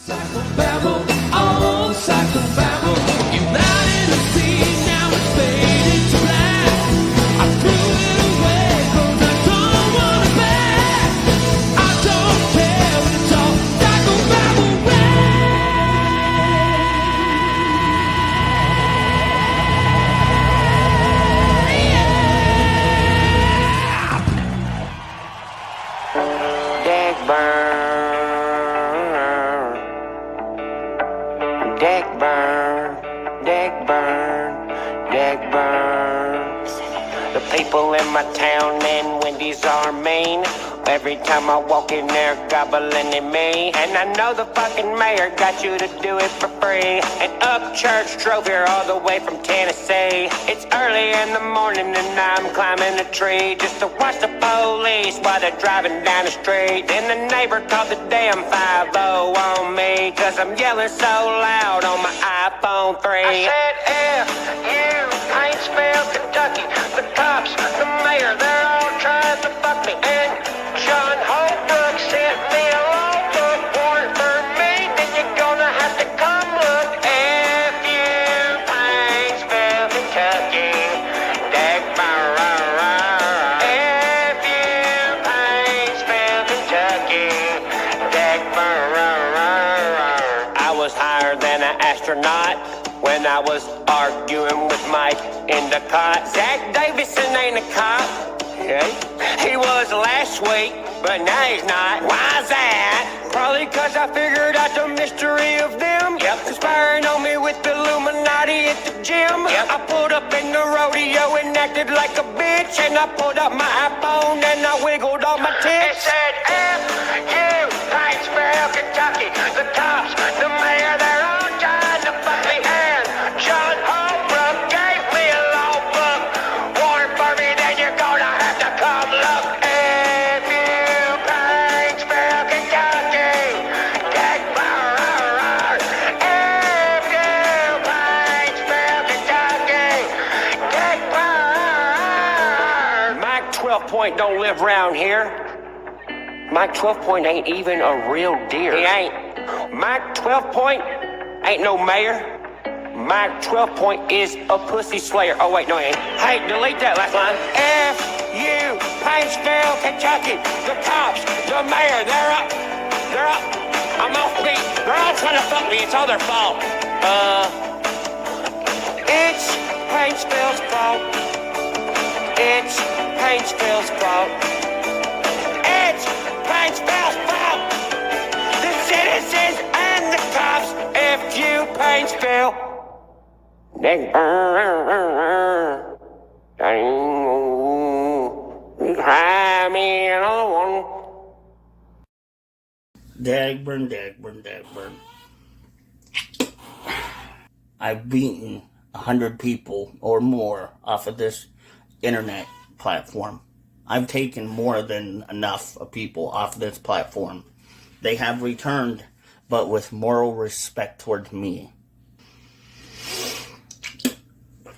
Babble, oh, psychobabble. United the sea, now it's faded to black. I threw it away, 'cause I don't want it back. I don't care when it's all psychobabble. Deck burn. Deck burn, deck burn, deck burn. The people in my town and Wendy's are mean. Every time I walk in there, gobbling at me. And I know the fucking mayor got you to do it for free. And Upchurch drove here all the way from Tennessee. It's early in the morning and I'm climbing a tree just to watch the police while they're driving down the street. Then the neighbor called the damn 5-0 on me, 'cause I'm yelling so loud on my iPhone 3. I said, if you Paintsville, Kentucky, the cops, the mayor, they're all trying to fuck me. And John Holbrook sent me a logbook warrant for me. Then you're gonna have to come look. If you Paintsville, Kentucky, deck burn. If you Paintsville, Kentucky, deck burn. I was higher than an astronaut when I was arguing with Mike in the cot. Zach Davison ain't a cop. Okay. He was last week, but now he's not. Why's that? Probably 'cause I figured out the mystery of them. Yep. Conspiring on me with the Illuminati at the gym. Yep. I pulled up in the rodeo and acted like a bitch. And I pulled up my iPhone and I wiggled all my tits. It said, F you, Paintsville, Kentucky. The cops, the mayor, they're all trying to fuck me. And John Holbrook gave me a logbook warrant for me. Then you're gonna have to come look. If you Paintsville, Kentucky, deck burn. If you Paintsville, Kentucky, deck burn. Mike 12 Point don't live around here. Mike 12 Point ain't even a real deer. He ain't. Mike 12 Point ain't no mayor. Mike 12 Point is a pussy slayer. Oh, wait, no, he ain't. Hey, delete that last line. If you Paintsville, Kentucky, the cops, the mayor, they're up. I'm off beat. They're all trying to fuck me. It's all their fault. It's Paintsville's fault. It's Paintsville's fault. It's Paintsville's fault. The citizens and the cops. If you Paintsville, they hire me another one. Dagburn. I've beaten 100 people or more off of this internet platform. I've taken more than enough of people off this platform. They have returned, but with moral respect towards me.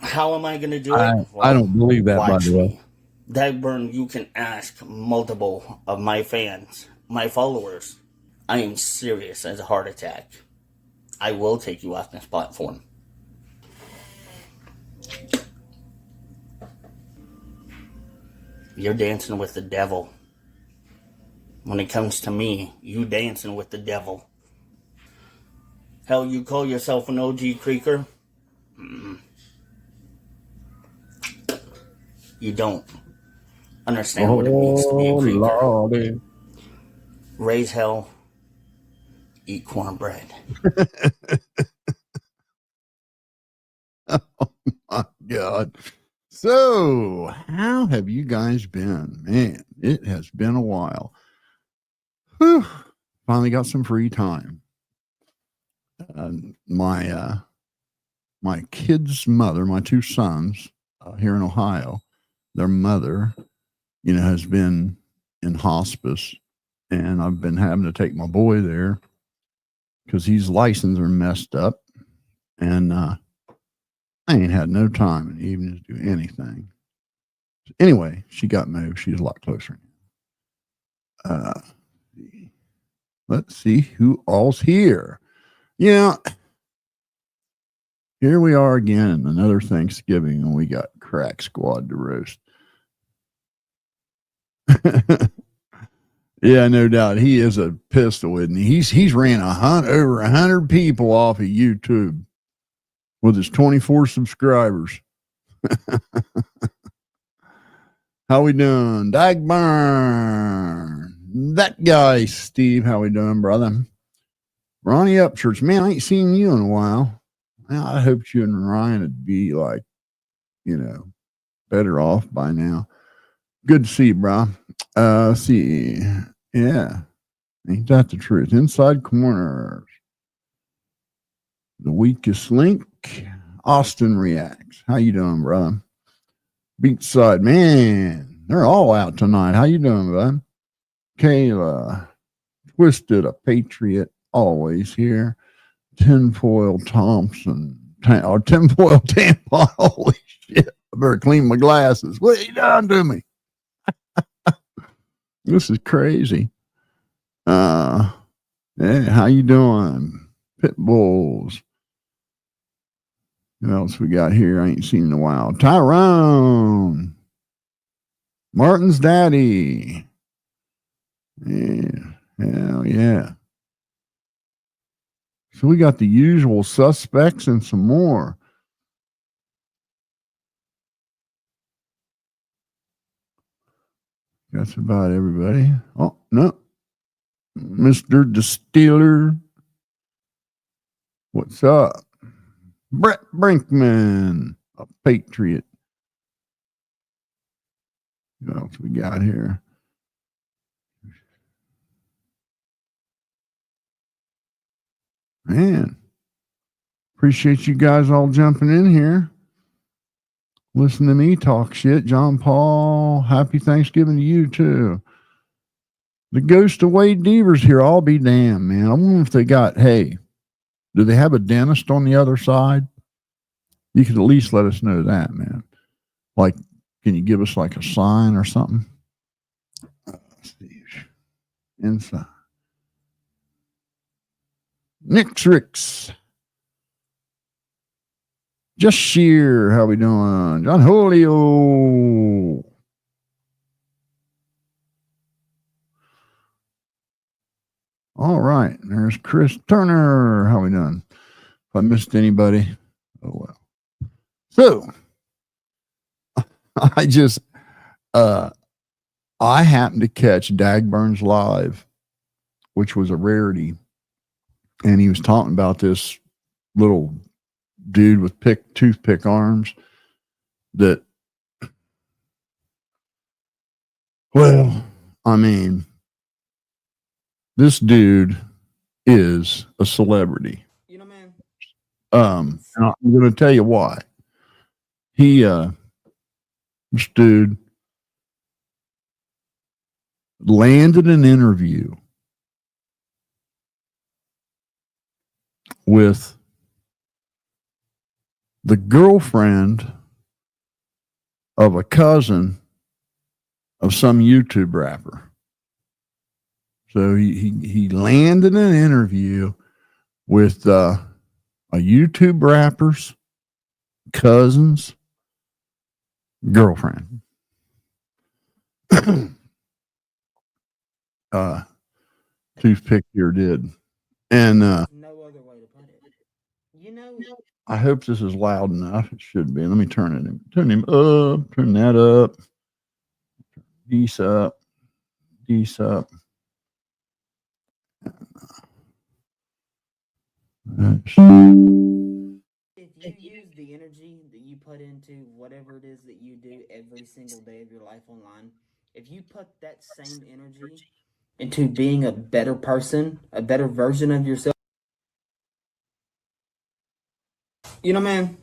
How am I going to do it? I don't believe that, by the way. Dagburn, you can ask multiple of my fans, my followers. I am serious as a heart attack. I will take you off this platform. You're dancing with the devil. When it comes to me, you dancing with the devil. Hell, you call yourself an OG Creeker? You don't understand what it means to be a Creeker. Lordy. Raise hell, eat cornbread. Oh my God. So, how have you guys been? Man, it has been a while. Whew. Finally got some free time. My kid's mother, my two sons here in Ohio, their mother, has been in hospice, and I've been having to take my boy there because his license are messed up, and I ain't had no time in the evenings to do anything. Anyway, she got moved. She's a lot closer. Let's see who all's here. Yeah, here we are again, another Thanksgiving, and we got Crack Squad to roast. Yeah, no doubt. He is a pistol, isn't he? He's ran over 100 people off of YouTube with his 24 subscribers. How we doing? Dagburn. That guy, Steve. How we doing, brother? Ronnie Upchurch. Man, I ain't seen you in a while. Well, I hoped you and Ryan would be like, better off by now. Good to see you, bro. See. Yeah. Ain't that the truth? Inside corners. The weakest link. Austin reacts. How you doing, brother? Beachside. Man, they're all out tonight. How you doing, bud? Kayla. Twisted, a patriot. Always here. Tinfoil Thompson. Tinfoil tampon. Holy shit. I better clean my glasses. What are you doing to me? This is crazy. Yeah, how you doing? Pit Bulls. What else we got here? I ain't seen in a while. Tyrone. Martin's daddy. Yeah. Hell yeah. So we got the usual suspects and some more. That's about everybody. Oh, no. Mr. Distiller. What's up? Brett Brinkman, a patriot. What else we got here? Man, appreciate you guys all jumping in here. Listen to me talk shit. John Paul, happy Thanksgiving to you too. The ghost of Wade Deaver's here. I'll be damned, man. I wonder if they got, hey, do they have a dentist on the other side? You could at least let us know that, man. Like, can you give us like a sign or something? Let's see. Inside. Nick's Ricks. Just Sheer. How we doing? John Julio. All right. There's Chris Turner. How we doing? If I missed anybody, oh well. So I just I happened to catch Dagburn's live, which was a rarity. And he was talking about this little dude with toothpick arms that, well, I mean, this dude is a celebrity. You know, man. And I'm going to tell you why. This dude landed an interview with the girlfriend of a cousin of some YouTube rapper. So he landed an interview with a YouTube rapper's cousin's girlfriend. Toothpick here did. And No other way to put it. You know, I hope this is loud enough. It should be. Let me turn him up, turn that up. These up. if you use the energy that you put into whatever it is that you do every single day of your life online, if you put that same energy into being a better person, a better version of yourself, you know, man,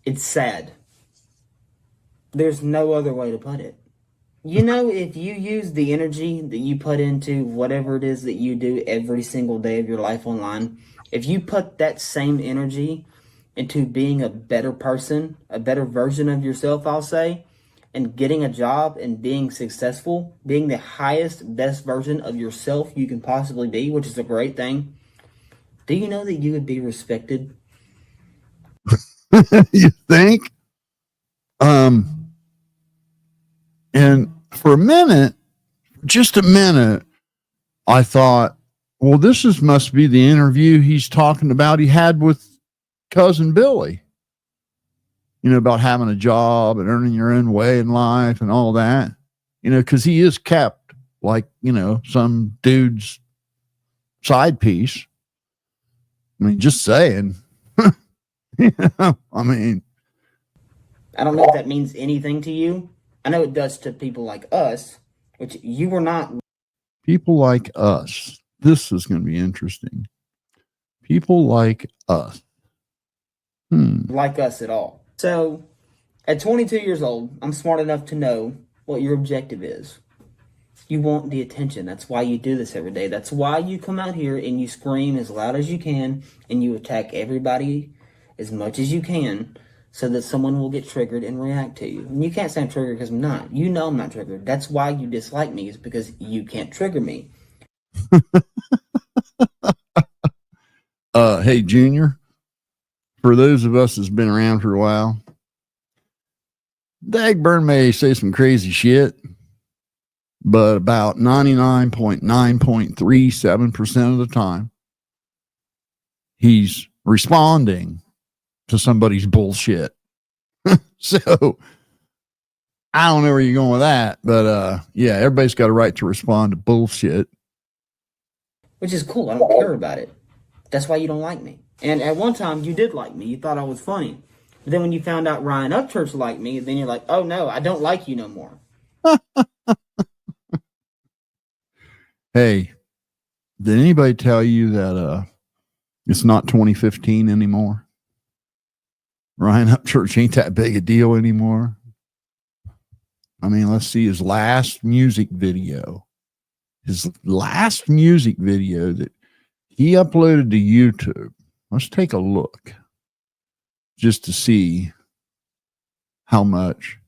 it's sad. There's no other way to put it. You know, if you use the energy that you put into whatever it is that you do every single day of your life online, if you put that same energy into being a better person, a better version of yourself, I'll say, and getting a job and being successful, being the highest, best version of yourself you can possibly be, which is a great thing, do you know that you would be respected? You think? And for a minute, just a minute, I thought, well, must be the interview he's talking about he had with cousin Billy. You know, about having a job and earning your own way in life and all that. You know, because he is kept like, you know, some dude's side piece. I mean, just saying. You know, I mean, I don't know if that means anything to you. I know it does to people like us, which you were not. people like us. This is going to be interesting. People like us. Like us at all. So, at 22 years old, I'm smart enough to know what your objective is. You want the attention. That's why you do this every day. That's why you come out here and you scream as loud as you can and you attack everybody as much as you can so that someone will get triggered and react to you. And you can't say I'm triggered because I'm not. You know I'm not triggered. That's why you dislike me, is because you can't trigger me. Hey, Junior, for those of us that's been around for a while, Dagburn may say some crazy shit, but about 99.9.37% of the time, he's responding to somebody's bullshit. So I don't know where you're going with that, but yeah, everybody's got a right to respond to bullshit. Which is cool. I don't care about it. That's why you don't like me. And at one time, you did like me. You thought I was funny. But then when you found out Ryan Upchurch liked me, then you're like, oh no, I don't like you no more. Hey, did anybody tell you that it's not 2015 anymore? Ryan Upchurch ain't that big a deal anymore. I mean, let's see his last music video. His last music video that he uploaded to YouTube. Let's take a look just to see how much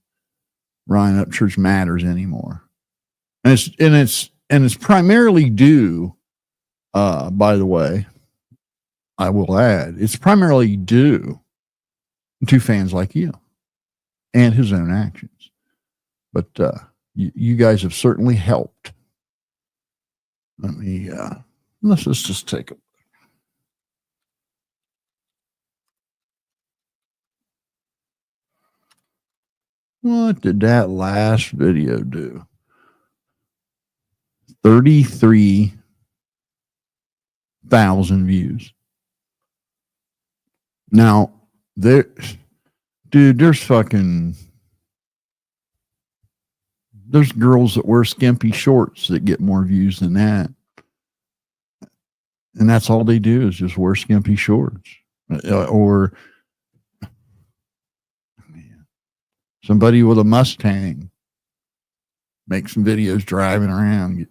Ryan Upchurch matters anymore. And it's primarily due, by the way, I will add, it's primarily due to fans like you and his own actions. But you guys have certainly helped. Let's just take a What did that last video do? 33,000 views. Now, there's girls that wear skimpy shorts that get more views than that. And that's all they do is just wear skimpy shorts. Or somebody with a Mustang make some videos driving around.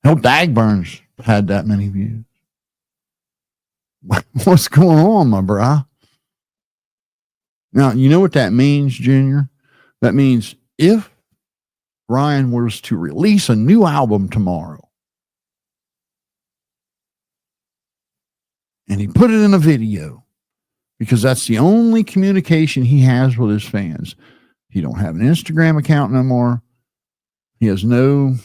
Hell, Dagburns had that many views. What's going on, my brah? Now, you know what that means, Junior? That means if Ryan was to release a new album tomorrow and he put it in a video, because that's the only communication he has with his fans. He don't have an Instagram account no more. He has no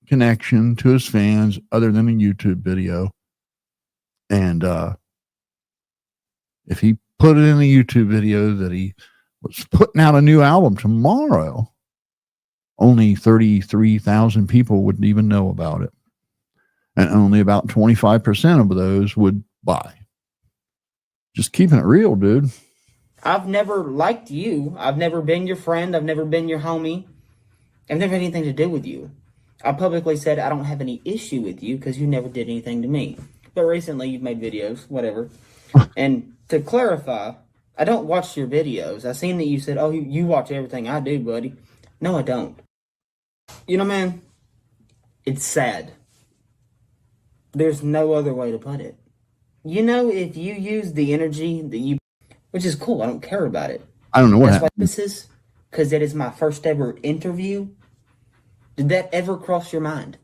connection to his fans other than a YouTube video. And if he put it in a YouTube video that he was putting out a new album tomorrow, only 33,000 people wouldn't even know about it. And only about 25% of those would buy. Just keeping it real, dude. I've never liked you. I've never been your friend. I've never been your homie. I've never had anything to do with you. I publicly said I don't have any issue with you because you never did anything to me. But recently you've made videos, whatever. And to clarify, I don't watch your videos. I seen that you said, oh, you watch everything I do, buddy. No, I don't. You know, man, it's sad. There's no other way to put it. You know, if you use the energy that you, which is cool, I don't care about it. I don't know what That's happened. why because it is my first ever interview? Did that ever cross your mind?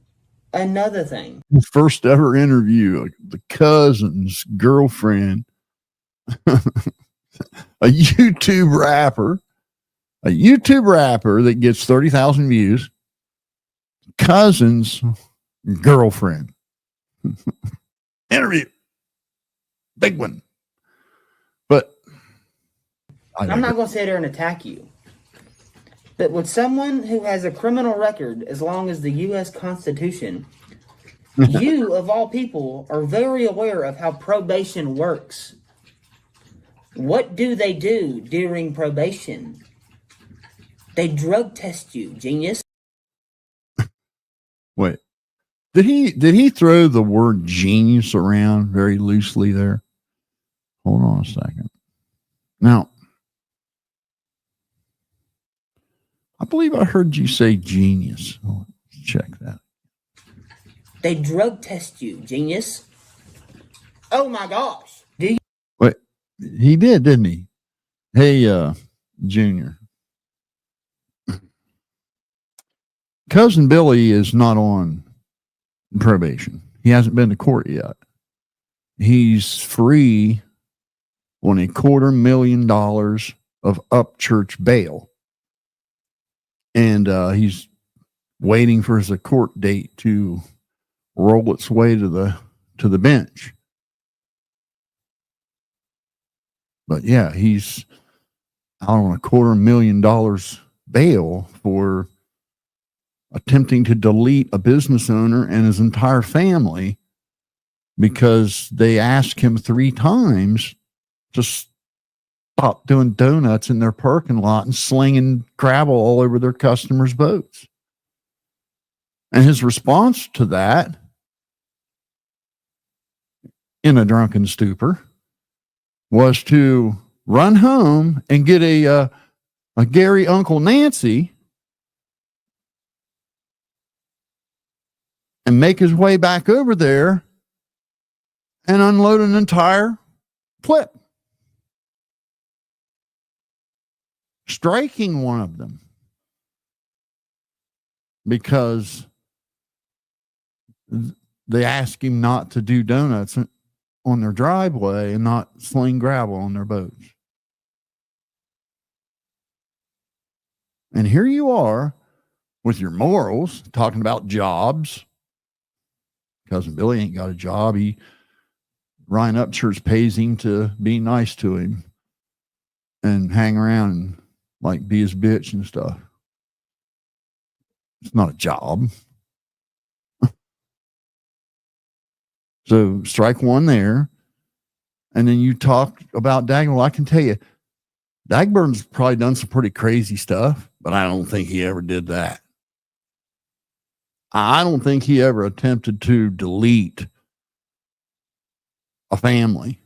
Another thing. First ever interview, the cousin's girlfriend, a YouTube rapper that gets 30,000 views, cousin's girlfriend. Interview. Big one. But I'm not going to sit there and attack you. But with someone who has a criminal record as long as the U.S. Constitution, you, of all people, are very aware of how probation works. What do they do during probation? They drug test you, genius. wait, did he throw the word genius around very loosely there? Hold on a second. Now, I believe I heard you say genius. Oh, let's check that. They drug test you, genius. Oh my gosh. Do you? Wait, he did, didn't he? Hey, Junior. Cousin Billy is not on probation. He hasn't been to court yet. He's free on $250,000 of upchurch bail. And he's waiting for his court date to roll its way to the bench. But yeah, he's out on $250,000 bail for attempting to delete a business owner and his entire family because they asked him 3 times to stop doing donuts in their parking lot and slinging gravel all over their customers' boats. And his response to that, in a drunken stupor, was to run home and get a Gary Uncle Nancy and make his way back over there and unload an entire clip, striking one of them because they asked him not to do donuts on their driveway and not sling gravel on their boats. And here you are with your morals talking about jobs. Cousin Billy ain't got a job. Ryan Upchurch pays him to be nice to him and hang around and like be his bitch and stuff. It's not a job. So strike one there. And then you talk about Dagburn. Well, I can tell you, Dagburn's probably done some pretty crazy stuff, but I don't think he ever did that. I don't think he ever attempted to delete a family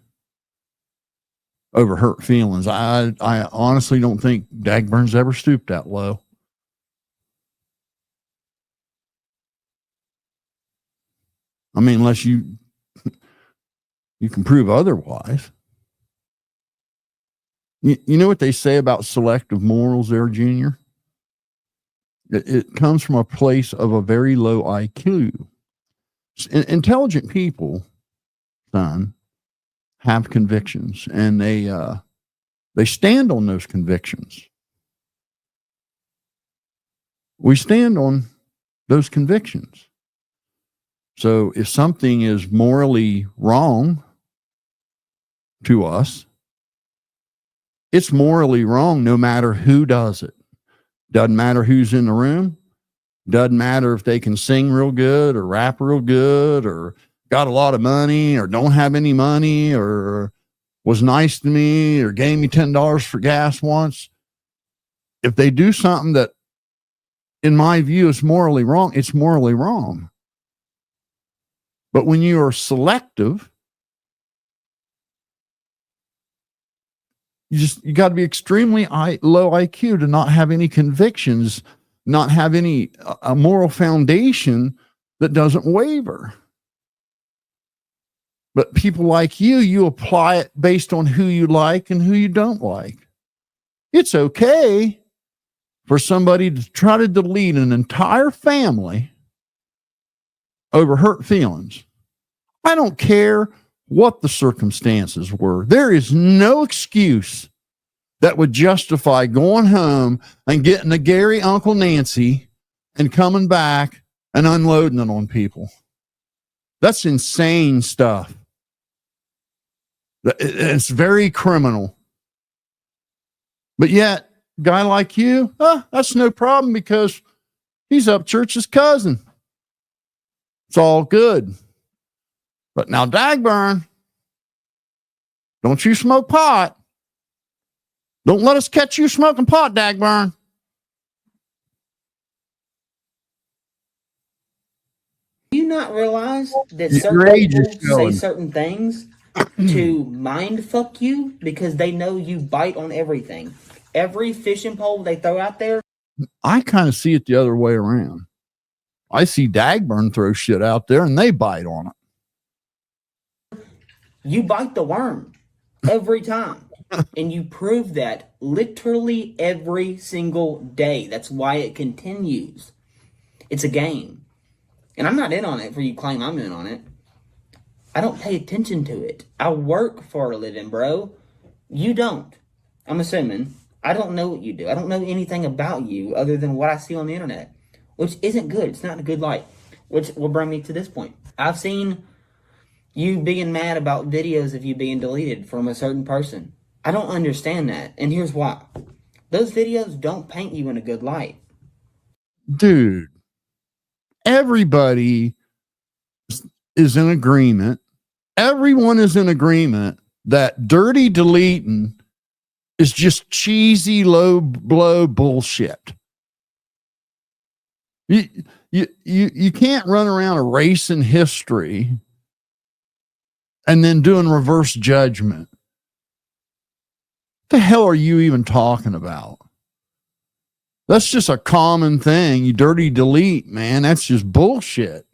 over hurt feelings. I honestly don't think Dagburn's ever stooped that low. I mean, unless you can prove otherwise. You know what they say about selective morals there, Junior? It comes from a place of a very low IQ. Intelligent people, son, have convictions, and they stand on those convictions. We stand on those convictions. So if something is morally wrong to us, it's morally wrong no matter who does it. Doesn't matter who's in the room. Doesn't matter if they can sing real good or rap real good or got a lot of money or don't have any money or was nice to me or gave me $10 for gas once. If they do something that, in my view, is morally wrong, it's morally wrong. But when you are selective, you got to be extremely low IQ to not have any convictions, not have any a moral foundation that doesn't waver. But people like you apply it based on who you like and who you don't like. It's okay for somebody to try to delete an entire family over hurt feelings. I don't care what the circumstances were. There is no excuse that would justify going home and getting a Gary Uncle Nancy and coming back and unloading it on people. That's insane stuff. It's very criminal. But yet, a guy like you, that's no problem because he's Upchurch's cousin. It's all good. But now, Dagburn, don't you smoke pot. Don't let us catch you smoking pot, Dagburn. Do you not realize that Your certain age is people say showing. certain things to mind fuck you because they know you bite on everything? Every fishing pole they throw out there. I kind of see it the other way around. I see Dagburn throw shit out there and they bite on it. You bite the worm every time. And you prove that literally every single day. That's why it continues. It's a game. And I'm not in on it for you claim I'm in on it. I don't pay attention to it. I work for a living, bro. You don't. I'm assuming. I don't know what you do. I don't know anything about you other than what I see on the internet, which isn't good. It's not a good light, which will bring me to this point. I've seen you being mad about videos of you being deleted from a certain person. I don't understand that. And here's why. Those videos don't paint you in a good light. Dude, everybody is in agreement. Everyone is in agreement that dirty deleting is just cheesy, low blow bullshit. You can't run around erasing history and then doing reverse judgment. What the hell are you even talking about? That's just a common thing. You dirty delete, man. That's just bullshit.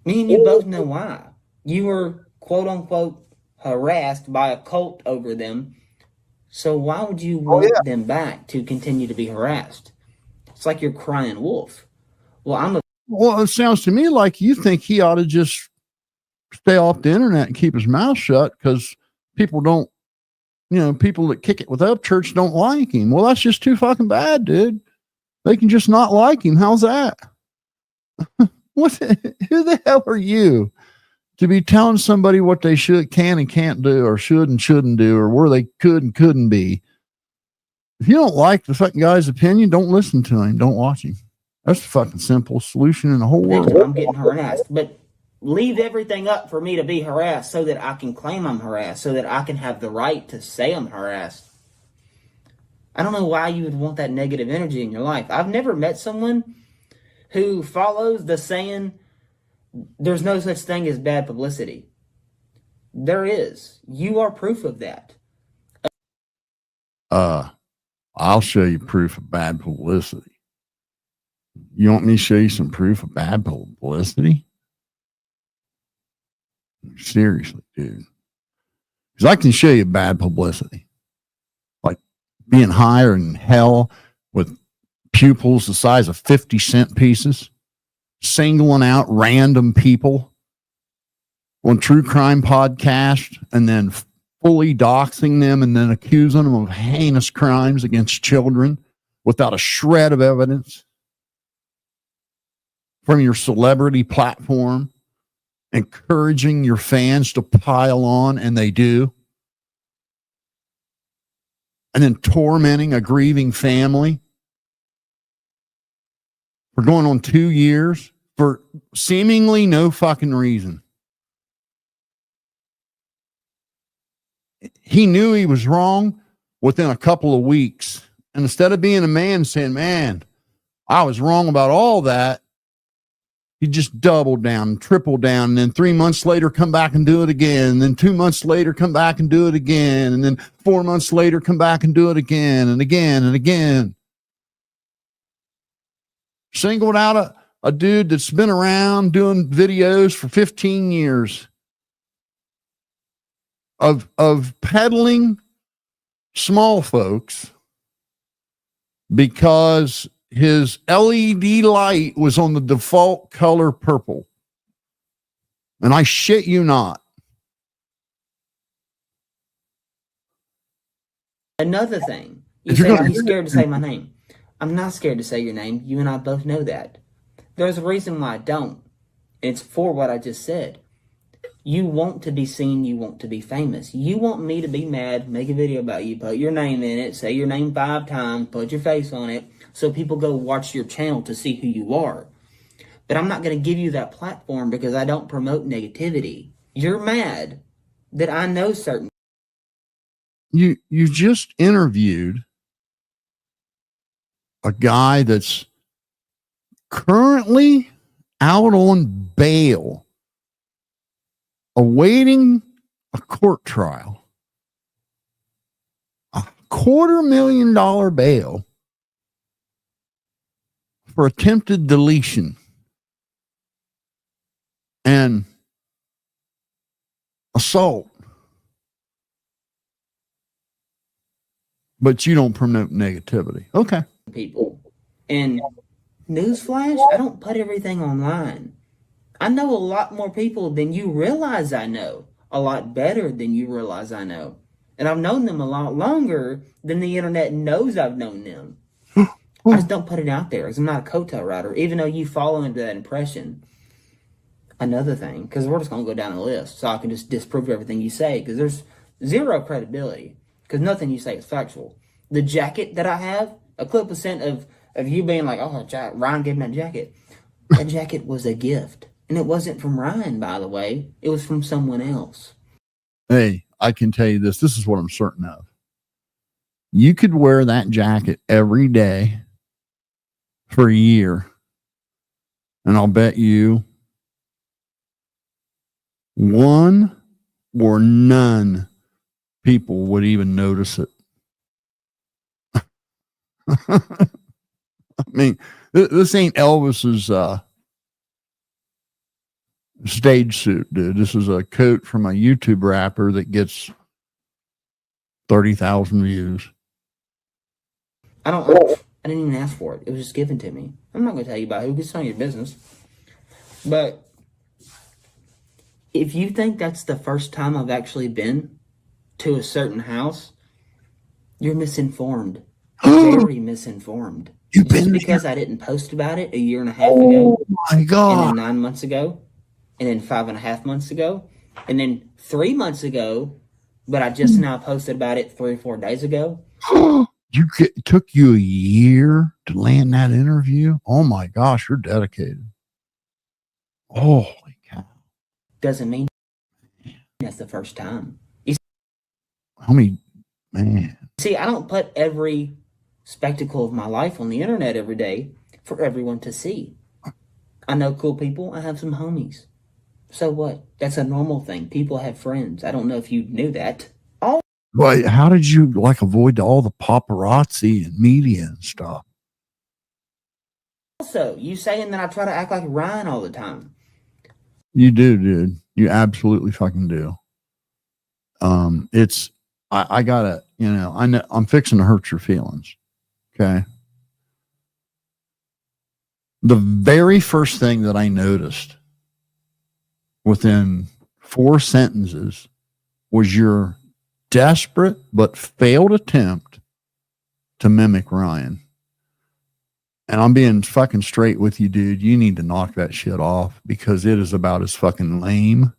Me and you both know why. You were, quote unquote, harassed by a cult over them. So why would you want them back to continue to be harassed? It's like you're crying wolf. Well, it sounds to me like you think he ought to just stay off the internet and keep his mouth shut because people don't, people that kick it with Upchurch don't like him. Well, that's just too fucking bad, dude. They can just not like him. How's that? Who the hell are you to be telling somebody what they can and can't do, or should and shouldn't do, or where they could and couldn't be? If you don't like the fucking guy's opinion, don't listen to him. Don't watch him. That's the fucking simple solution in the whole world. I'm getting harassed, but leave everything up for me to be harassed so that I can claim I'm harassed, so that I can have the right to say I'm harassed. I don't know why you would want that negative energy in your life. I've never met someone who follows the saying, there's no such thing as bad publicity. There is. You are proof of that. I'll show you proof of bad publicity. You want me to show you some proof of bad publicity? Seriously, dude. Because I can show you bad publicity. Like being higher than hell with pupils the size of 50-cent pieces, singling out random people on true crime podcast and then fully doxing them and then accusing them of heinous crimes against children without a shred of evidence from your celebrity platform, encouraging your fans to pile on, and they do, and then tormenting a grieving family for going on 2 years for seemingly no fucking reason. He knew he was wrong within a couple of weeks. And instead of being a man saying, man, I was wrong about all that, he just doubled down, tripled down, and then 3 months later, come back and do it again. And then 2 months later, come back and do it again. And then 4 months later, come back and do it again and again and again. Singled out a dude that's been around doing videos for 15 years of peddling small folks because his LED light was on the default color purple. And I shit you not. Another thing, you If you're say, gonna- are you scared to say my name? I'm not scared to say your name. You and I both know that. There's a reason why I don't. It's for what I just said. You want to be seen. You want to be famous. You want me to be mad, make a video about you, put your name in it, say your name 5 times, put your face on it, so people go watch your channel to see who you are. But I'm not going to give you that platform because I don't promote negativity. You're mad that I know certain. You just interviewed a guy that's currently out on bail, awaiting a court trial, $250,000 bail for attempted deletion and assault. But you don't promote negativity. Okay. people. And newsflash, I don't put everything online. I know a lot more people than you realize I know. A lot better than you realize I know. And I've known them a lot longer than the internet knows I've known them. I just don't put it out there because I'm not a coattail rider, even though you fall into that impression. Another thing, because we're just going to go down the list so I can just disprove everything you say, because there's zero credibility, because nothing you say is factual. The jacket that I have, a clip was sent of you being like, oh, Ryan gave me that jacket. That jacket was a gift. And it wasn't from Ryan, by the way. It was from someone else. Hey, I can tell you this. This is what I'm certain of. You could wear that jacket every day for a year. And I'll bet you one or none people would even notice it. I mean, this ain't Elvis's stage suit, dude. This is a coat from a YouTube rapper that gets 30,000 views. I didn't even ask for it. It was just given to me. I'm not going to tell you about who, because it's not your business. But if you think that's the first time I've actually been to a certain house, you're misinformed. Very misinformed. You've been Just because I didn't post about it a year and a half ago, Oh my and God. then 9 months ago, and then 5.5 months ago, and then 3 months ago, but I just now posted about it 3 or 4 days ago. It took you a year to land that interview? Oh my gosh, you're dedicated. Holy cow. Doesn't mean that's the first time. How many, man. See, I don't put every spectacle of my life on the internet every day for everyone to see. I know cool people. I have some homies. So what? That's a normal thing. People have friends. I don't know if you knew that. Well, how did you avoid all the paparazzi and media and stuff? Also, you saying that I try to act like Ryan all the time. You do, dude. You absolutely fucking do. I gotta, I know I'm fixing to hurt your feelings. Okay. The very first thing that I noticed within 4 sentences was your desperate but failed attempt to mimic Ryan. And I'm being fucking straight with you, dude. You need to knock that shit off because it is about as fucking lame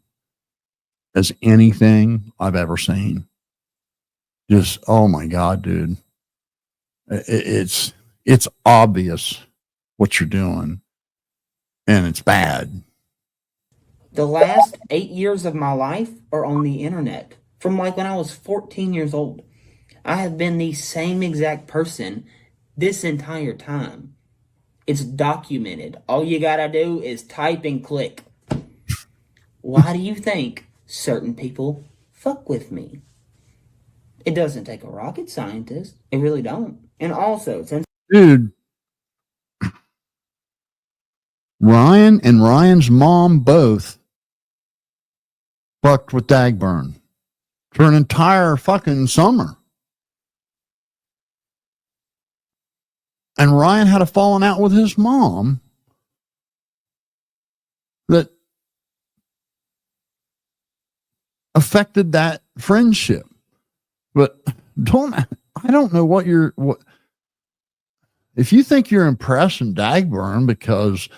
as anything I've ever seen. Just, oh my God, dude. It's obvious what you're doing and it's bad. The last 8 years of my life are on the internet. From like when I was 14 years old. I have been the same exact person this entire time. It's documented. All you gotta do is type and click. Why do you think certain people fuck with me? It doesn't take a rocket scientist. It really don't. And also, since Dude, Ryan and Ryan's mom both fucked with Dagburn for an entire fucking summer. And Ryan had a falling out with his mom that affected that friendship. But I don't know what if you think you're impressing Dagburn because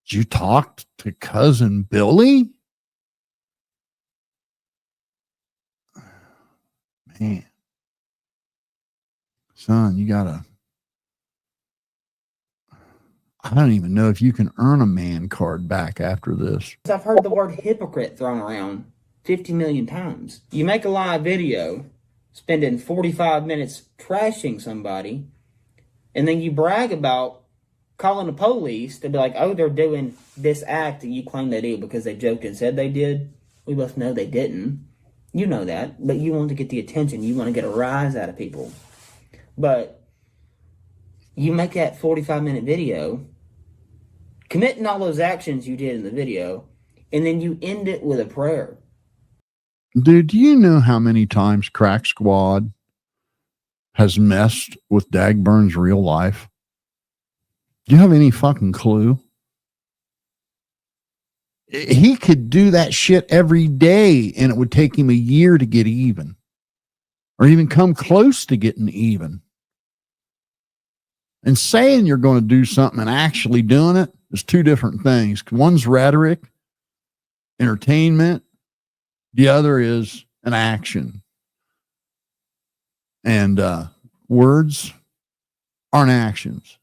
you talked to cousin Billy, man, son, I don't even know if you can earn a man card back after this. I've heard the word hypocrite thrown around 50 million times. You make a live video, spending 45 minutes trashing somebody, and then you brag about calling the police to be like, oh, they're doing this act that you claim they do because they joked and said they did. We both know they didn't. You know that, but you want to get the attention. You want to get a rise out of people. But you make that 45-minute video, committing all those actions you did in the video, and then you end it with a prayer. Dude, do you know how many times Crack Squad has messed with Dagburn's real life? Do you have any fucking clue? He could do that shit every day and it would take him a year to get even, or even come close to getting even. And saying you're going to do something and actually doing it is two different things. One's rhetoric, entertainment. The other is an action. And words aren't actions.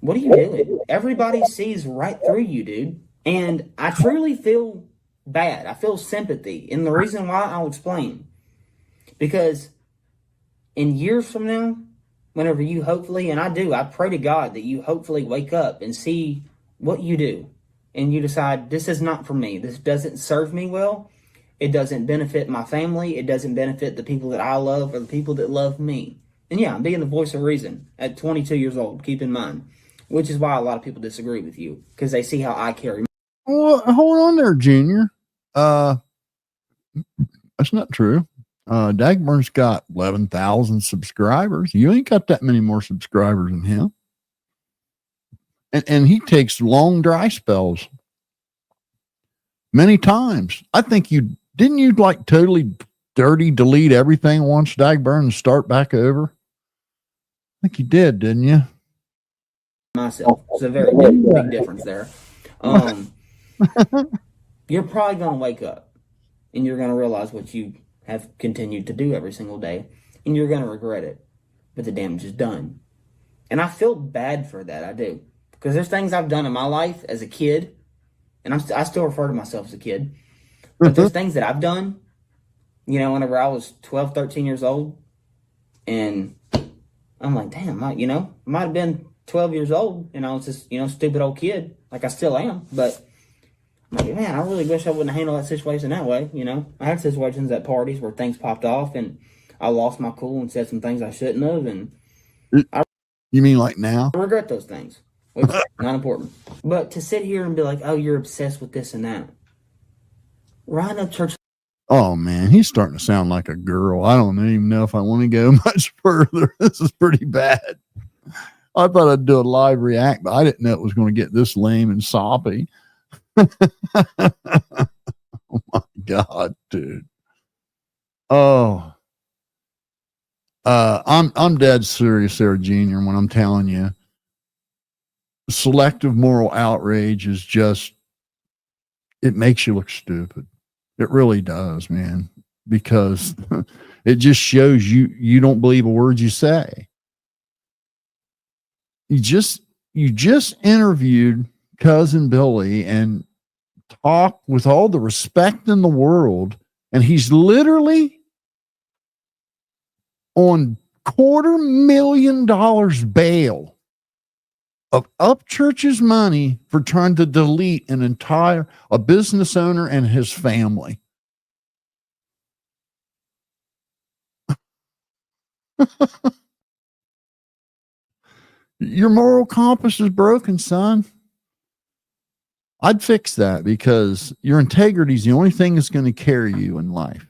What are you doing? Everybody sees right through you, dude. And I truly feel bad. I feel sympathy. And the reason why, I'll explain. Because in years from now, whenever you hopefully, and I pray to God that you hopefully wake up and see what you do. And you decide, this is not for me. This doesn't serve me well. It doesn't benefit my family. It doesn't benefit the people that I love or the people that love me. And yeah, I'm being the voice of reason at 22 years old, keep in mind. Which is why a lot of people disagree with you, because they see how I carry. Well, hold on there, Junior. That's not true. Dagburn's got 11,000 subscribers. You ain't got that many more subscribers than him. And he takes long dry spells many times. I think you like totally dirty delete everything once Dagburn and start back over? I think you did, didn't you? Myself. It's a very big difference there. You're probably going to wake up and you're going to realize what you have continued to do every single day, and you're going to regret it, but the damage is done. And I feel bad for that. I do. Because there's things I've done in my life as a kid, and I still refer to myself as a kid, but there's things that I've done, whenever I was 12, 13 years old, and I'm like, damn, might have been 12 years old, and I was just, stupid old kid, like I still am, but I'm like, man, I really wish I wouldn't have handled that situation that way, I had situations at parties where things popped off, and I lost my cool and said some things I shouldn't have, and you mean like now? I regret those things. Which is not important. But to sit here and be like, oh, you're obsessed with this and that. Ryan Upchurch. Oh, man, he's starting to sound like a girl. I don't even know if I want to go much further. This is pretty bad. I thought I'd do a live react, but I didn't know it was going to get this lame and soppy. Oh, my God, dude. Oh. I'm dead serious there, Junior, when I'm telling you. Selective moral outrage is just, it makes you look stupid. It really does, man, because it just shows you don't believe a word you say. You just interviewed cousin Billy and talked with all the respect in the world, and he's literally on $250,000 bail of Upchurch's money for trying to delete a business owner and his family. Your moral compass is broken, son. I'd fix that, because your integrity is the only thing that's going to carry you in life.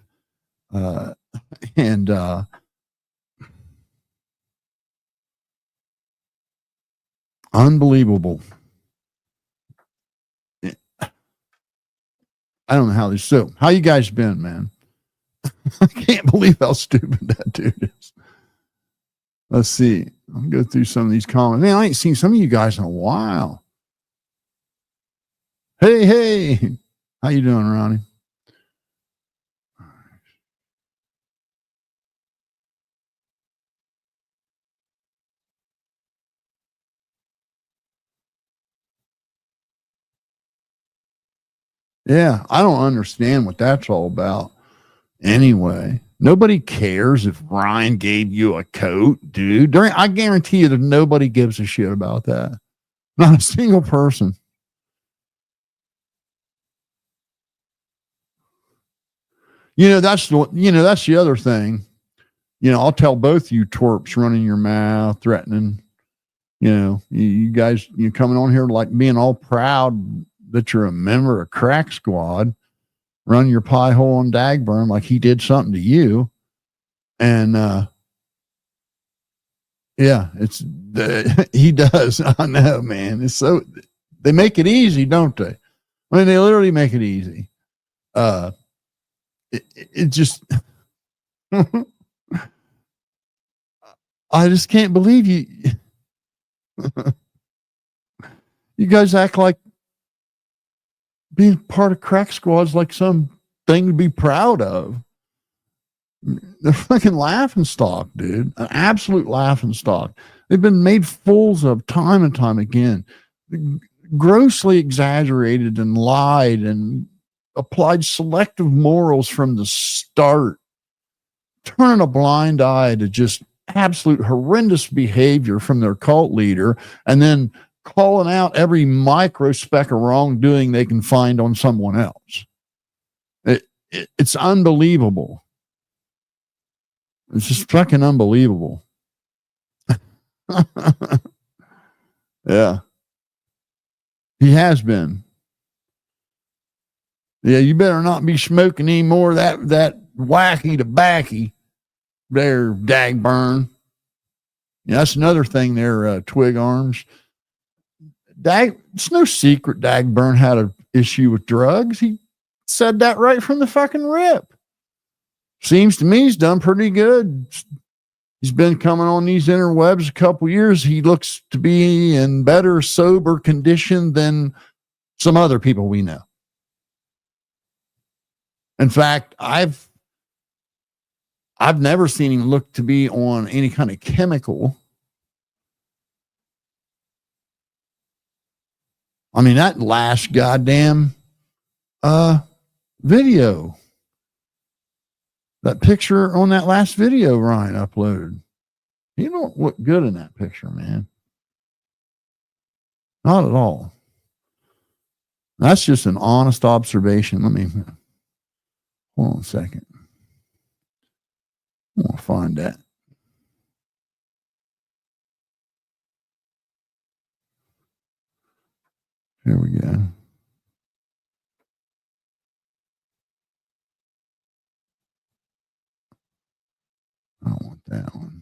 Unbelievable. I don't know how this. So, how you guys been, man? I can't believe how stupid that dude is. Let's see. I'll go through some of these comments. Man, I ain't seen some of you guys in a while. Hey, how you doing, Ronnie? Yeah, I don't understand what that's all about. Anyway, nobody cares if Ryan gave you a coat, dude. I guarantee you that nobody gives a shit about that. Not a single person. That's the other thing. I'll tell both you twerps running your mouth, threatening. You guys, coming on here like being all proud that you're a member of Crack Squad, run your pie hole on Dagburn like he did something to you. And yeah, he does. I know, man. It's so they make it easy, don't they? I mean, they literally make it easy. It just I just can't believe you. You guys act like being part of Crack Squad's like some thing to be proud of. They're fucking laughing stock, dude. An absolute laughing stock. They've been made fools of time and time again. Grossly exaggerated and lied and applied selective morals from the start. Turning a blind eye to just absolute horrendous behavior from their cult leader, and then calling out every micro speck of wrongdoing they can find on someone else. It's unbelievable. It's just fucking unbelievable. Yeah. He has been. Yeah, you better not be smoking any more of that wacky tobacco there, Dagburn. Yeah, that's another thing there, Twig Arms. It's no secret Dagburn had an issue with drugs. He said that right from the fucking rip. Seems to me he's done pretty good. He's been coming on these interwebs a couple years. He looks to be in better sober condition than some other people we know. In fact, I've never seen him look to be on any kind of chemical. I mean, that last goddamn video, that picture on that last video Ryan uploaded, he don't look good in that picture, man. Not at all. That's just an honest observation. Let me hold on a second. I want to find that. Here we go. I don't want that one.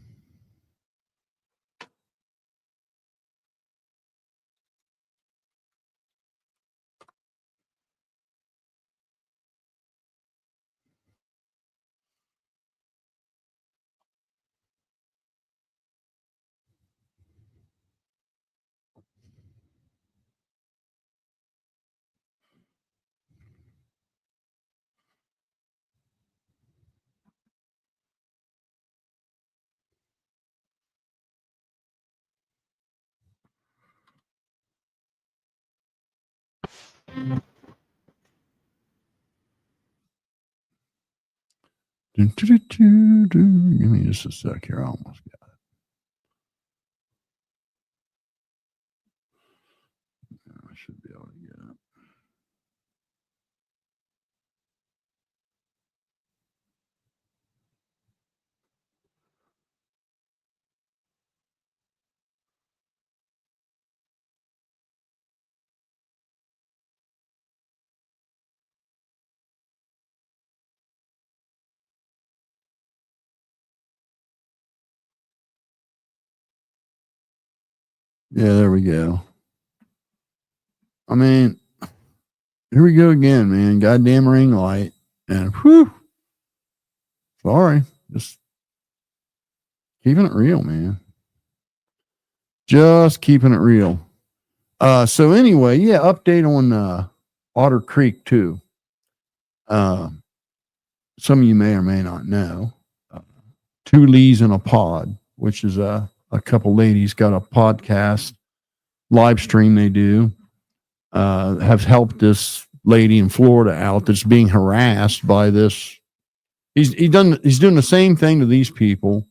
Give me just a sec here. I almost got it. I should be able to get it. Yeah, there we go. I mean, here we go again, man. Goddamn ring light. And whew. Sorry. Just keeping it real, man. Just keeping it real. So anyway, yeah, update on Otter Creek too. Some of you may or may not know. Two Lees in a Pod, which is a couple ladies got a podcast live stream they do. Have helped this lady in Florida out that's being harassed by this. He's doing the same thing to these people.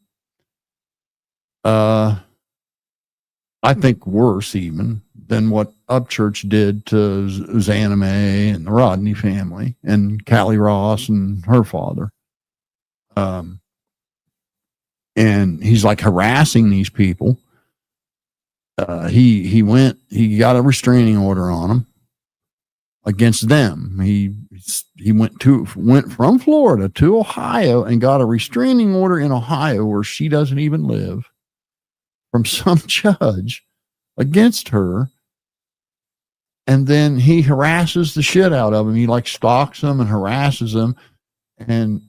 I think worse even than what Upchurch did to Zanime and the Rodney family and Callie Ross and her father. And he's like harassing these people. He got a restraining order on him against them. He went from Florida to Ohio and got a restraining order in Ohio where she doesn't even live from some judge against her. And then he harasses the shit out of him. He like stalks them and harasses them. And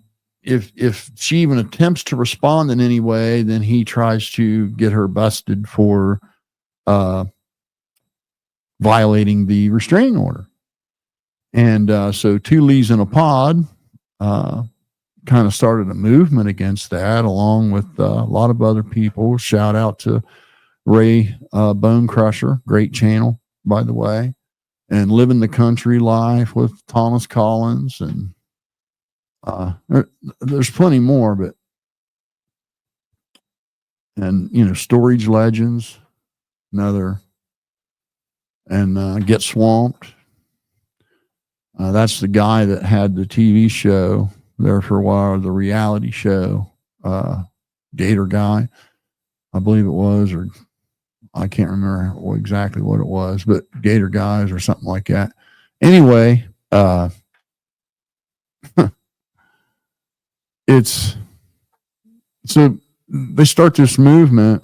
if she even attempts to respond in any way, then he tries to get her busted for violating the restraining order. And so Two Lees in a Pod kind of started a movement against that, along with a lot of other people. Shout out to Ray Bone Crusher, great channel, by the way, and Living the Country Life with Thomas Collins. And there's plenty more, but, and, you know, Storage Legends, another, and Get Swamped. That's the guy that had the TV show there for a while, the reality show, Gator Guy, I believe it was, or I can't remember exactly what it was, but Gator Guys or something like that. Anyway, it's so they start this movement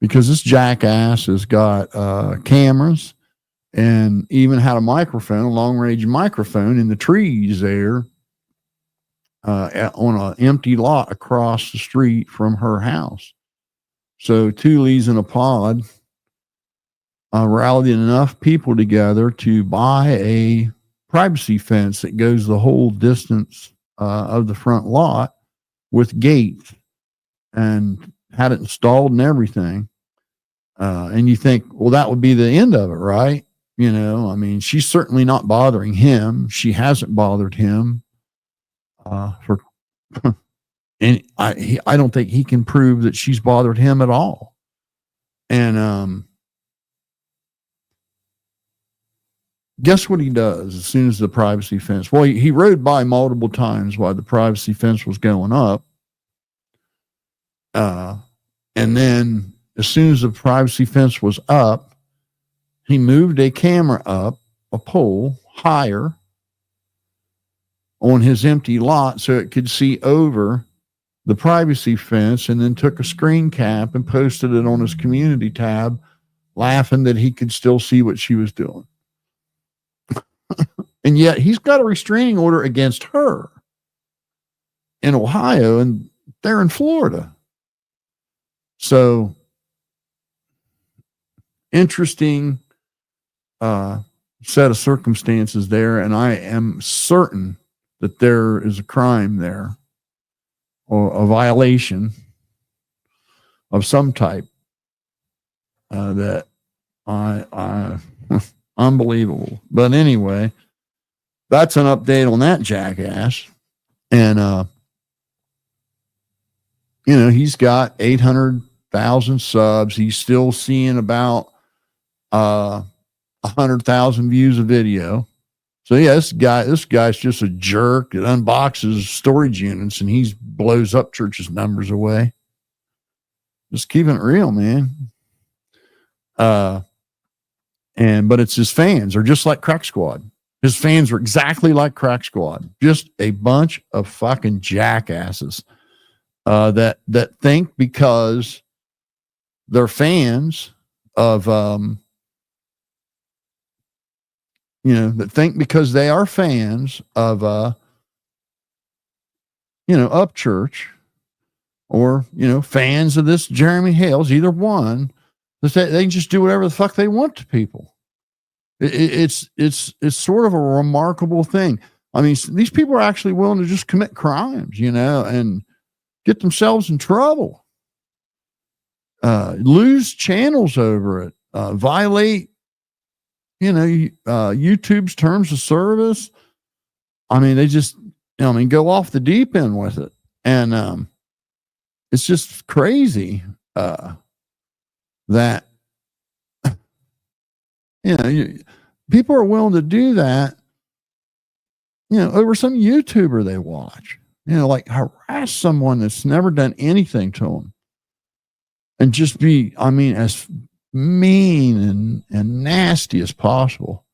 because this jackass has got cameras and even had a microphone, a long range microphone in the trees there on an empty lot across the street from her house. So Two Lees in a Pod rallied enough people together to buy a privacy fence that goes the whole distance of the front lot with gates, and had it installed and everything. And you think, well, that would be the end of it, right? You know, I mean, she's certainly not bothering him. She hasn't bothered him for, and I don't think he can prove that she's bothered him at all. And guess what he does as soon as the privacy fence? Well, he rode by multiple times while the privacy fence was going up. And then as soon as the privacy fence was up, he moved a camera up a pole higher on his empty lot so it could see over the privacy fence, and then took a screen cap and posted it on his community tab, laughing that he could still see what she was doing. And yet he's got a restraining order against her in Ohio, and they're in Florida. So interesting set of circumstances there. And I am certain that there is a crime there, or a violation of some type that I unbelievable. But anyway, that's an update on that jackass. And you know, he's got 800,000 subs. He's still seeing about 100,000 views of video. So yeah, this guy's just a jerk that unboxes storage units, and he blows up churches' numbers away. Just keeping it real, man. But it's his fans are just like Crack Squad. His fans are exactly like Crack Squad, just a bunch of fucking jackasses that think because they're fans of, that think because they are fans of, upchurch, or, fans of this Jeremy Hales, either one, that they can just do whatever the fuck they want to people. It's sort of a remarkable thing. I mean, these people are actually willing to just commit crimes, and get themselves in trouble, lose channels over it, violate, YouTube's terms of service. I mean, they just, go off the deep end with it. And, it's just crazy, that, people are willing to do that, over some YouTuber they watch, like harass someone that's never done anything to them, and just be, as mean and nasty as possible.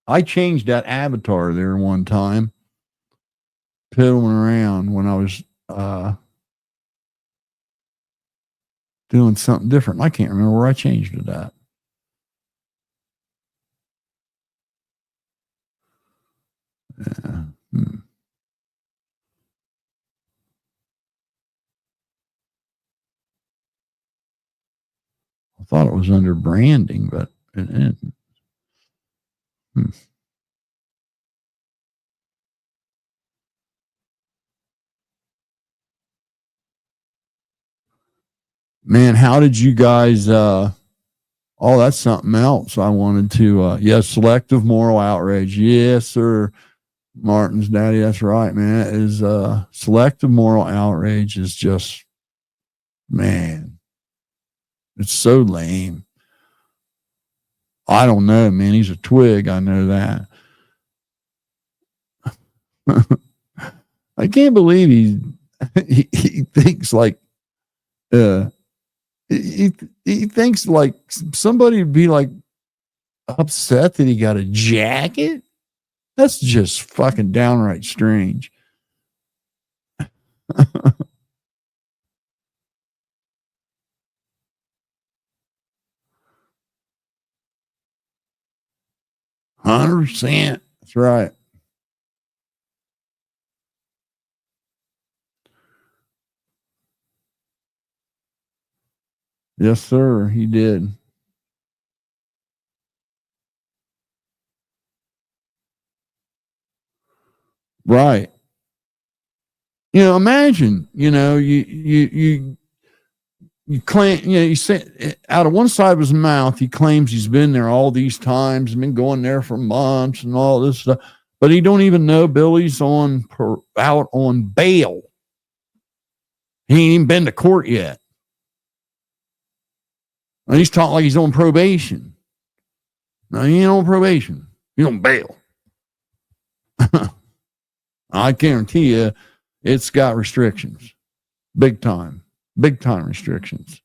I changed that avatar there one time, piddling around when I was doing something different. I can't remember where I changed it at. Yeah. I thought it was under branding, but it isn't. Man, how did you guys, that's something else I wanted to, selective moral outrage. Yes, sir. Martin's daddy. That's right, man. It is, selective moral outrage is just, man, it's so lame. I don't know, man. He's a twig. I know that. I can't believe he thinks like, he thinks like somebody would be like upset that he got a jacket. That's just fucking downright strange. %. That's right. Yes, sir. He did. Right. Imagine, you claim, you say out of one side of his mouth, he claims he's been there all these times, been going there for months and all this stuff, but he don't even know Billy's out on bail. He ain't even been to court yet. And he's talking like he's on probation. No, he ain't on probation. He's on bail. I guarantee you, it's got restrictions. Big time restrictions.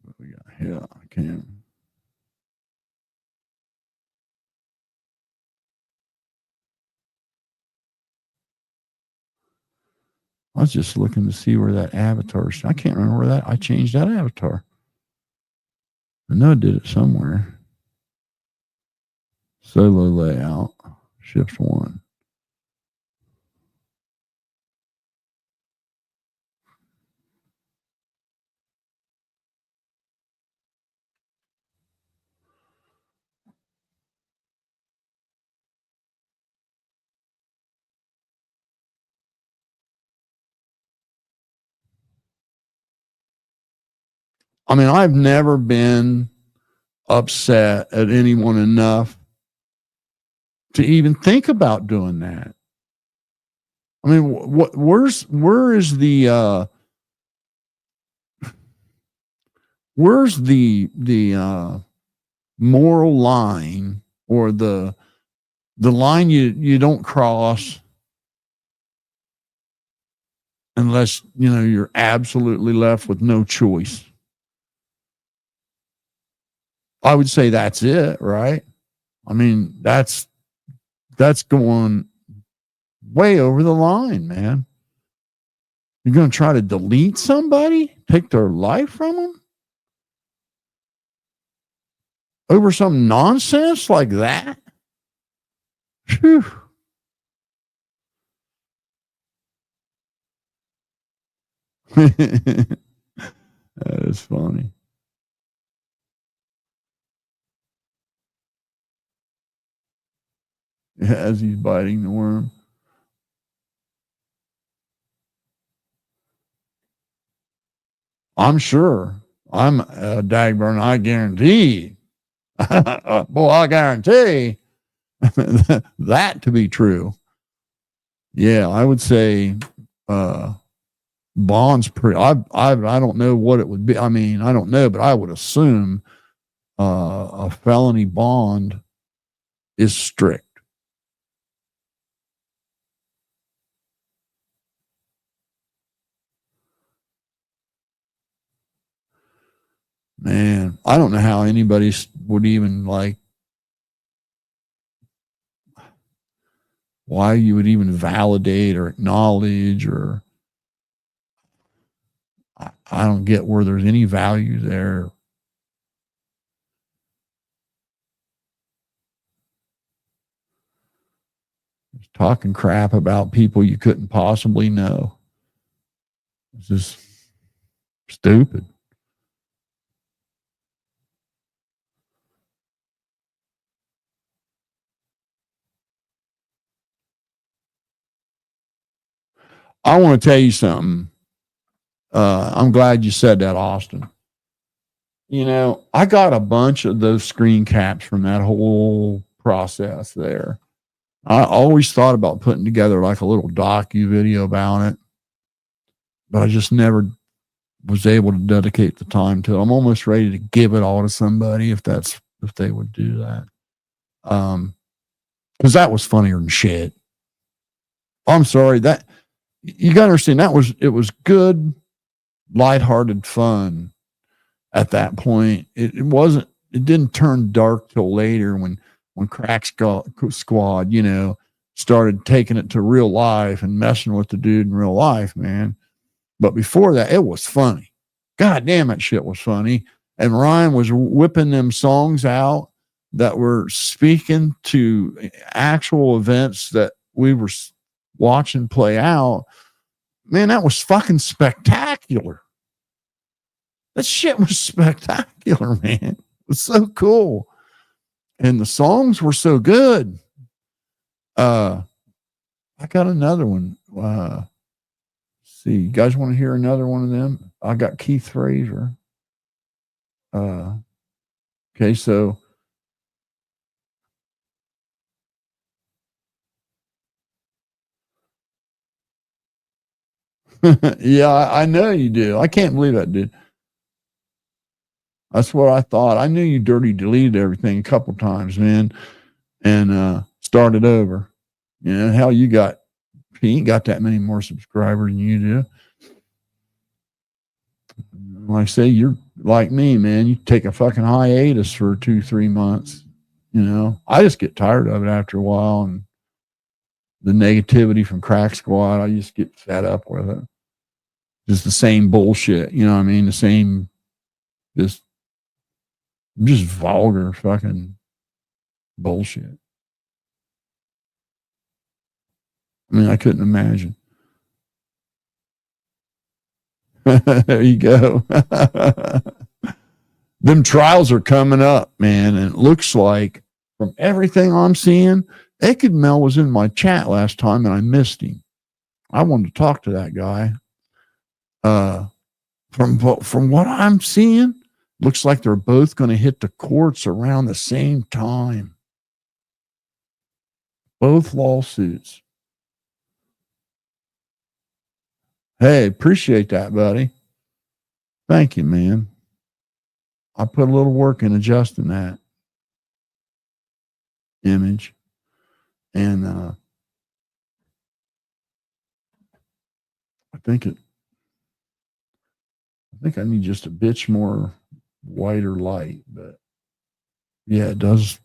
What we got here? I can. I was just looking to see where that avatar is. I can't remember where I changed that avatar. I know I did it somewhere. Solo layout, shift 1. I've never been upset at anyone enough to even think about doing that. Where is the where's the moral line, or the line you don't cross unless you're absolutely left with no choice? I would say that's it, right? I mean, that's going way over the line, man. You're going to try to delete somebody, take their life from them over some nonsense like that? Phew. That is funny. As he's biting the worm. I'm sure. I'm Dagburn. I guarantee. Boy, I guarantee that to be true. Yeah, I would say bond's pretty. I don't know what it would be. I mean, I don't know, but I would assume a felony bond is strict. Man, I don't know how anybody would even like, why you would even validate or acknowledge, or I don't get where there's any value there. Just talking crap about people you couldn't possibly know. It's just stupid. I want to tell you something. I'm glad you said that, Austin. You know, I got a bunch of those screen caps from that whole process there. I always thought about putting together like a little docu video about it, but I just never was able to dedicate the time to it. I'm almost ready to give it all to somebody if they would do that. Because that was funnier than shit. I'm sorry, that you gotta understand, it was good, lighthearted fun at that point. It didn't turn dark till later when Crack Squad, you know, started taking it to real life and messing with the dude in real life, man. But before that, it was funny. God damn, that shit was funny. And Ryan was whipping them songs out that were speaking to actual events that we were watching play out. Man, that was fucking spectacular. That shit was spectacular, man. It was so cool. And the songs were so good. I got another one. See, you guys want to hear another one of them? I got Keith Frazier. Okay, so yeah, I know you do. I can't believe that, dude. That's what I thought. I knew you dirty deleted everything a couple times, man, and started over. You know, hell, he ain't got that many more subscribers than you do. Like I say, you're like me, man. You take a fucking hiatus for 2-3 months. You know, I just get tired of it after a while, and the negativity from Crack Squad, I just get fed up with it. Just the same bullshit, you know what I mean? The same, just vulgar fucking bullshit. I mean, I couldn't imagine. There you go. Them trials are coming up, man. And it looks like, from everything I'm seeing, Ekidmel was in my chat last time and I missed him. I wanted to talk to that guy. From what I'm seeing, looks like they're both going to hit the courts around the same time. Both lawsuits. Hey, appreciate that, buddy. Thank you, man. I put a little work in adjusting that image. And I think I need just a bitch more white or light, but Yeah, it does.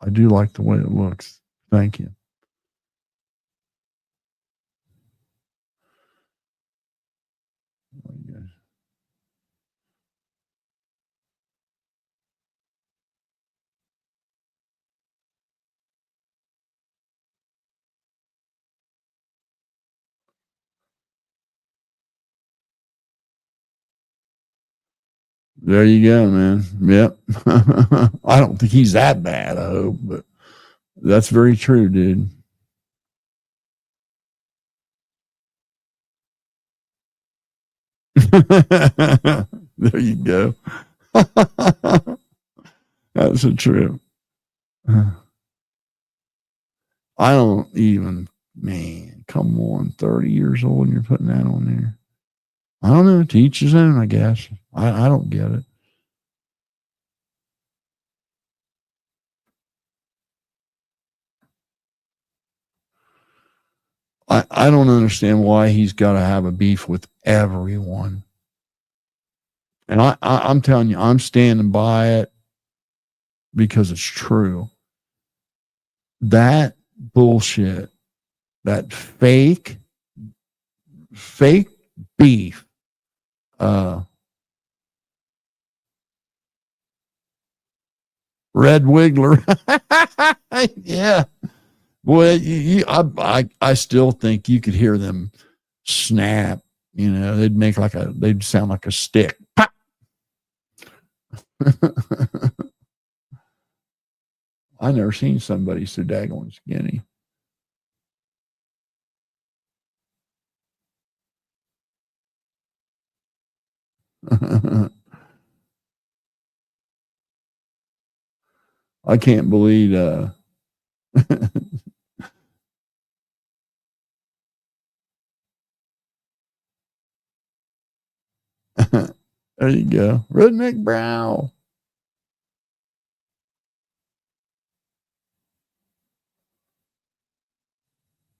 I do like the way it looks. Thank you. There you go, man. Yep. I don't think he's that bad, I hope, but that's very true, dude. There you go. That's true. I don't even, man, come on, 30 years old and you're putting that on there. I don't know. To each his own, I guess. I don't get it. I don't understand why he's got to have a beef with everyone. And I'm telling you, I'm standing by it because it's true. That bullshit, that fake beef, Red Wiggler. Yeah. Boy, I still think you could hear them snap. You know, they'd sound like a stick. Pop. I never seen somebody so daggone skinny. I can't believe there you go. Redneck brow.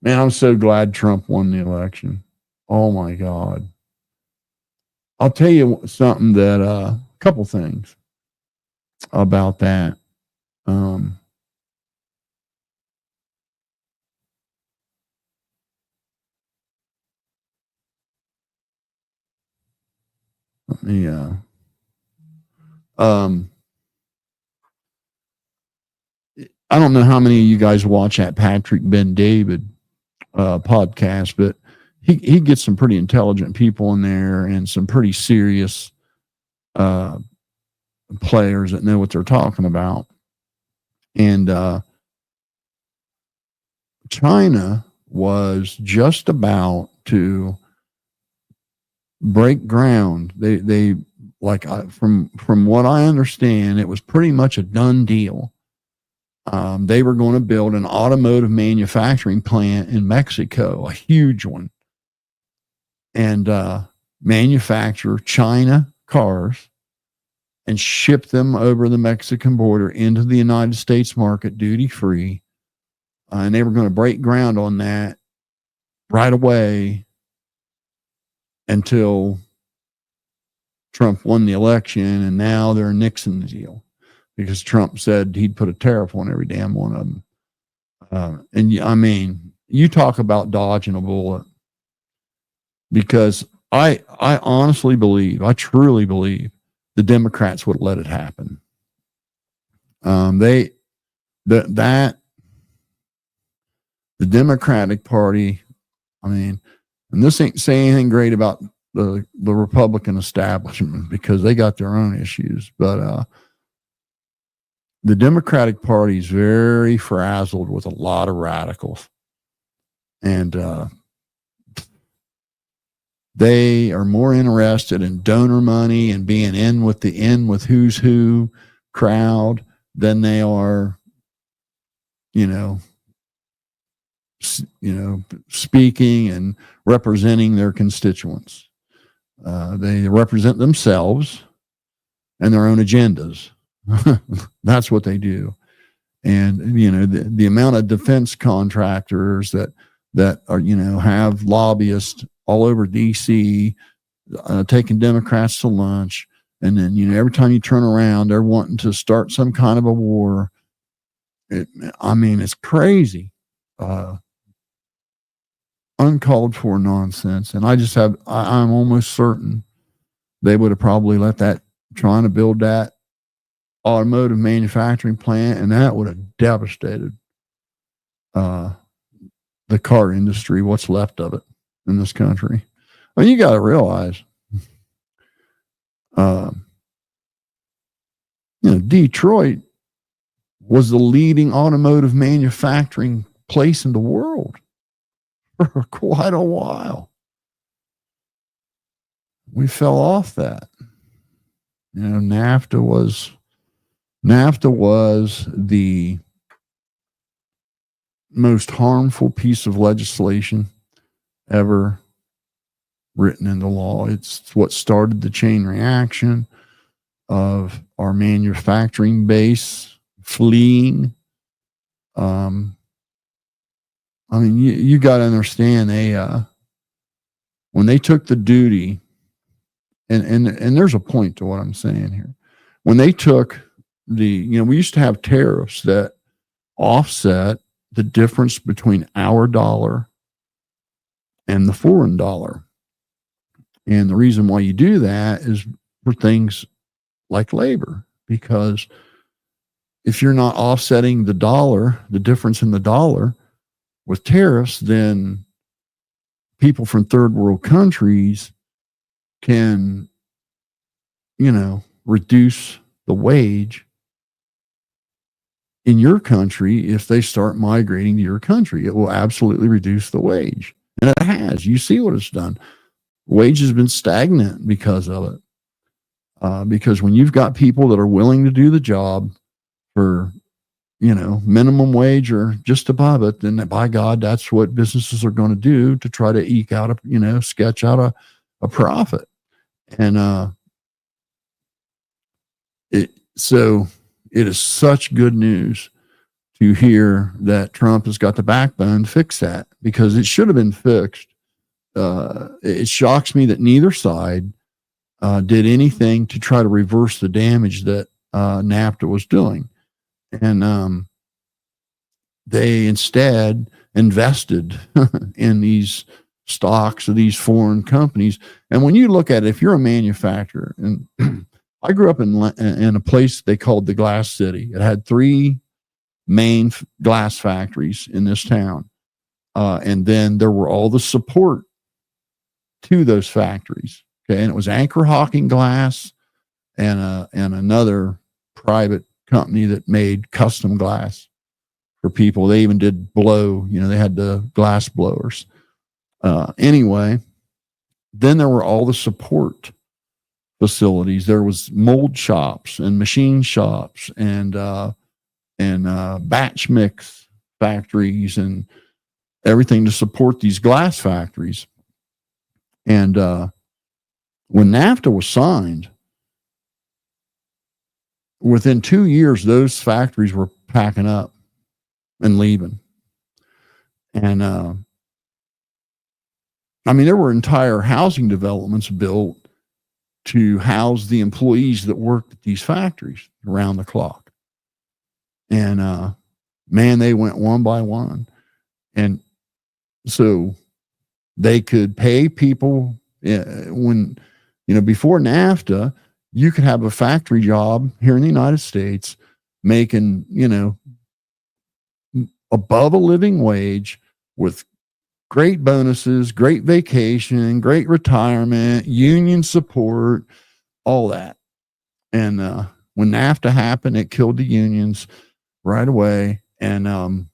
Man, I'm so glad Trump won the election. Oh my God. I'll tell you something that a couple things about that. Let me I don't know how many of you guys watch that Patrick Ben David podcast, but he gets some pretty intelligent people in there and some pretty serious players that know what they're talking about. And China was just about to break ground. They like from what I understand, it was pretty much a done deal. They were going to build an automotive manufacturing plant in Mexico, a huge one, and manufacture China cars and ship them over the Mexican border into the United States market duty free. And they were going to break ground on that right away until Trump won the election. And now they're nixing the deal because Trump said he'd put a tariff on every damn one of them. And I mean, you talk about dodging a bullet, because I honestly believe, I truly believe the Democrats would let it happen. The Democratic Party, I mean, and this ain't saying anything great about the Republican establishment because they got their own issues, but the Democratic Party is very frazzled with a lot of radicals, and they are more interested in donor money and being in with who's who crowd than they are, speaking and representing their constituents. They represent themselves and their own agendas. That's what they do. And, the amount of defense contractors that are, have lobbyists all over DC, taking Democrats to lunch And then, every time you turn around, they're wanting to start some kind of a war. It's crazy. Uncalled for nonsense. And I'm almost certain they would have probably let that, trying to build that automotive manufacturing plant, and that would have devastated the car industry, what's left of it in this country. You got to realize, Detroit was the leading automotive manufacturing place in the world for quite a while. We fell off that. NAFTA was the most harmful piece of legislation ever written into law. It's what started the chain reaction of our manufacturing base fleeing. You got to understand, when they took the duty, and there's a point to what I'm saying here. When they took we used to have tariffs that offset the difference between our dollar and the foreign dollar. And the reason why you do that is for things like labor, because if you're not offsetting the dollar, the difference in the dollar with tariffs, then people from third world countries can, reduce the wage in your country. If they start migrating to your country, it will absolutely reduce the wage. And it has. You see what it's done. Wage has been stagnant because of it. Because when you've got people that are willing to do the job for, minimum wage or just above it, then by God, that's what businesses are going to do to try to eke out sketch out a profit. And it is such good news to hear that Trump has got the backbone to fix that, because it should have been fixed. It shocks me that neither side did anything to try to reverse the damage that NAFTA was doing. And they instead invested in these stocks of these foreign companies. And when you look at it, if you're a manufacturer, and I grew up in a place they called the Glass City. It had 3 main glass factories in this town. And then there were all the support to those factories. Okay. And it was Anchor Hawking Glass and another private company that made custom glass for people. They even did blow, they had the glass blowers. Anyway, then there were all the support facilities. There was mold shops and machine shops and batch mix factories and everything to support these glass factories. And when NAFTA was signed, within 2 years, those factories were packing up and leaving. And there were entire housing developments built to house the employees that worked at these factories around the clock. And they went one by one. And so they could pay people when, before NAFTA, you could have a factory job here in the United States making, above a living wage with great bonuses, great vacation, great retirement, union support, all that. And when NAFTA happened, it killed the unions right away. And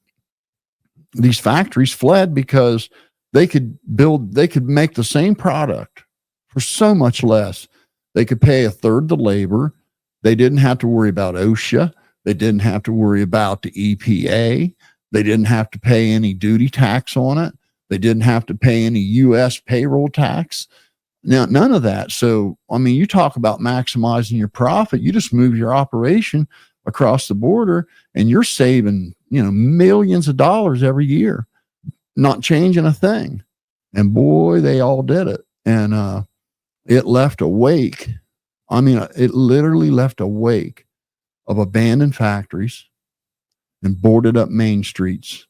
these factories fled because they could make the same product for so much less. They could pay a third the labor. They didn't have to worry about OSHA. They didn't have to worry about the EPA. They didn't have to pay any duty tax on it. They didn't have to pay any U.S. payroll tax. Now, none of that. So, you talk about maximizing your profit. You just move your operation across the border and you're saving, millions of dollars every year, not changing a thing. And boy, they all did it. And it left a wake I mean, it literally left a wake of abandoned factories and boarded up main streets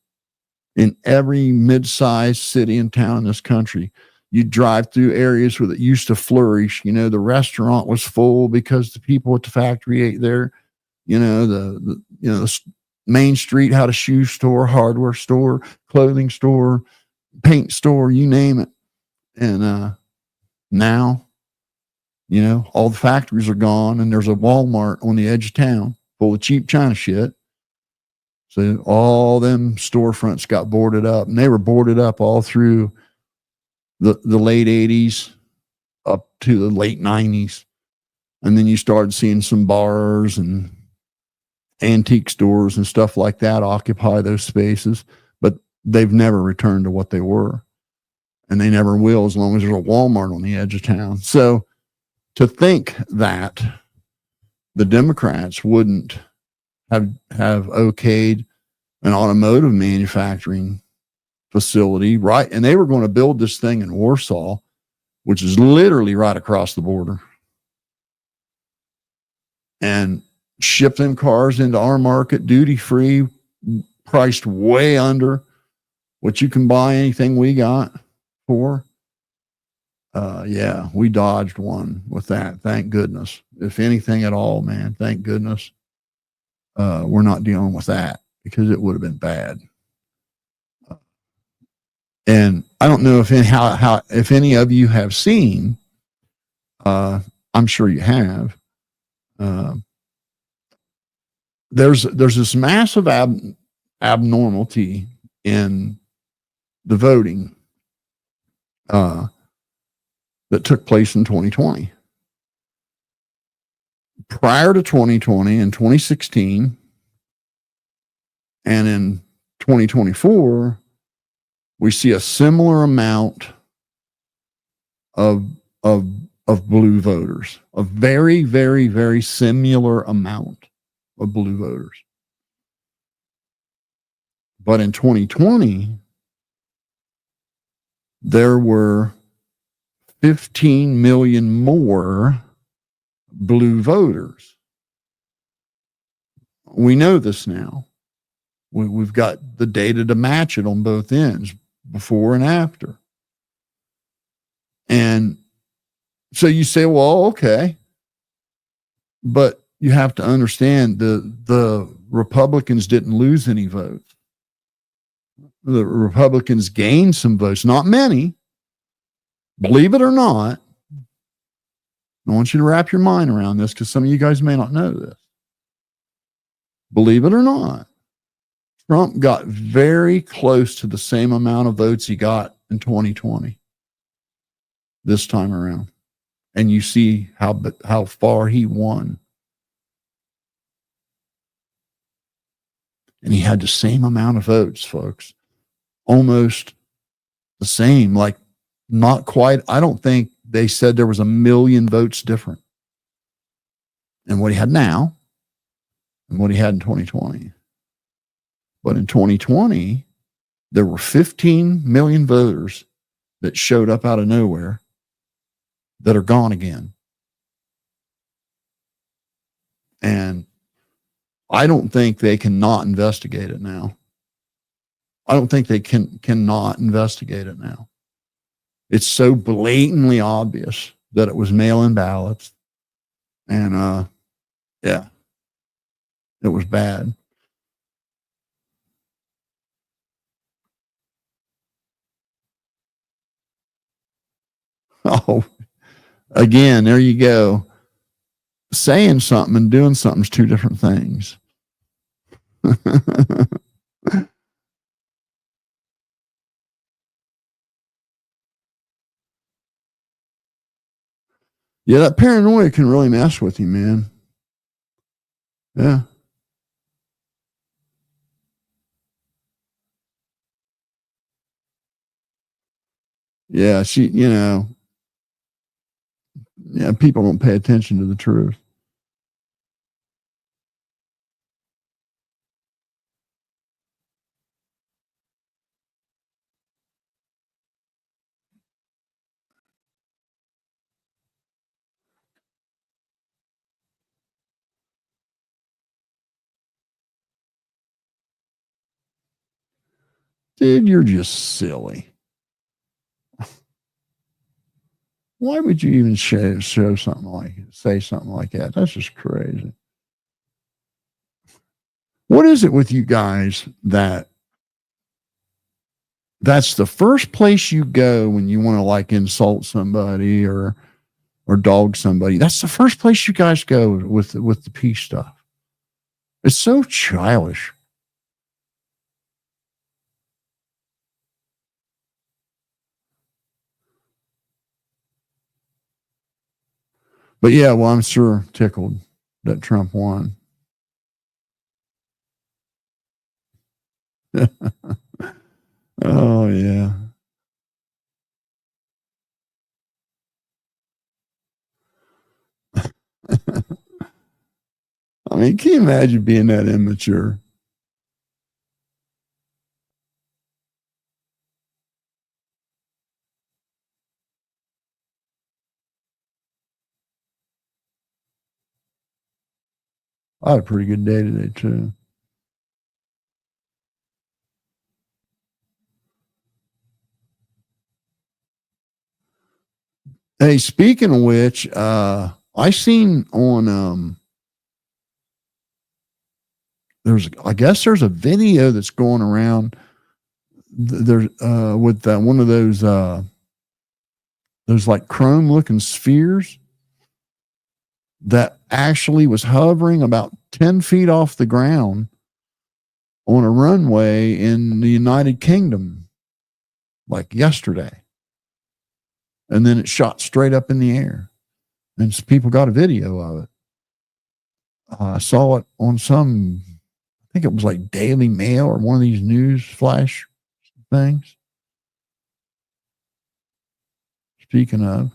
in every mid-sized city and town in this country. You drive through areas where it used to flourish. You know, the restaurant was full because the people at the factory ate there. You know, the main street had a shoe store, hardware store, clothing store, paint store, you name it. And now, you know, all the factories are gone, and there's a Walmart on the edge of town full of cheap China shit. So all them storefronts got boarded up, and they were boarded up all through the late 80s up to the late 90s. And then you started seeing some bars and antique stores and stuff like that occupy those spaces, but they've never returned to what they were. And they never will as long as there's a Walmart on the edge of town. So to think that the Democrats wouldn't have okayed an automotive manufacturing facility, right? And they were going to build this thing in Warsaw, which is literally right across the border, and ship them cars into our market duty free, priced way under what you can buy anything we got for. Yeah, we dodged one with that. Thank goodness. If anything at all, man, thank goodness. We're not dealing with that, because it would have been bad. And I don't know if if any of you have seen, I'm sure you have, there's this massive abnormality in the voting that took place in 2020. Prior to 2020, in 2016, and in 2024, we see a similar amount of blue voters, a very, very, very similar amount of blue voters. But in 2020, there were 15 million more blue voters. We know this now. We've got the data to match it on both ends, before and after. And so you say, well, okay, but you have to understand the Republicans didn't lose any votes. The Republicans gained some votes, not many. Believe it or not, I want you to wrap your mind around this, because some of you guys may not know this. Believe it or not, Trump got very close to the same amount of votes he got in 2020 this time around. And you see how far he won. And he had the same amount of votes, folks. Almost the same, like not quite. I don't think they said there was 1 million votes different in what he had now and what he had in 2020. But in 2020, there were 15 million voters that showed up out of nowhere that are gone again. And I don't think they cannot investigate it now. I don't think they cannot investigate it now. It's so blatantly obvious that it was mail-in ballots. And yeah, it was bad. Oh, again, there you go. Saying something and doing something's two different things. Yeah, that paranoia can really mess with you, man. Yeah. Yeah, yeah, people don't pay attention to the truth. Dude, you're just silly. Why would you even say something like that? That's just crazy. What is it with you guys that's the first place you go when you want to like insult somebody or dog somebody? That's the first place you guys go with the peace stuff. It's so childish. But yeah, well, I'm sure tickled that Trump won. Oh yeah. I mean, can you imagine being that immature? I had a pretty good day today too. Hey, speaking of which, I seen on I guess there's a video that's going around there's with one of those like chrome looking spheres that actually was hovering about 10 feet off the ground on a runway in the United Kingdom like yesterday. And then it shot straight up in the air. And people got a video of it. I saw it on I think it was like Daily Mail or one of these news flash things. Speaking of,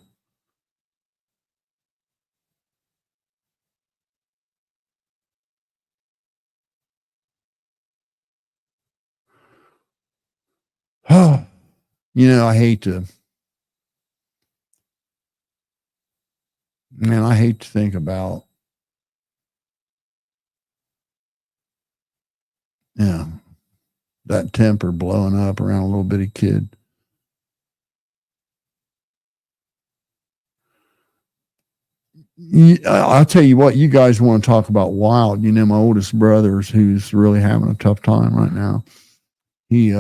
oh, I hate to think about, that temper blowing up around a little bitty kid. I'll tell you what, you guys want to talk about wild. My oldest brother's who's really having a tough time right now. He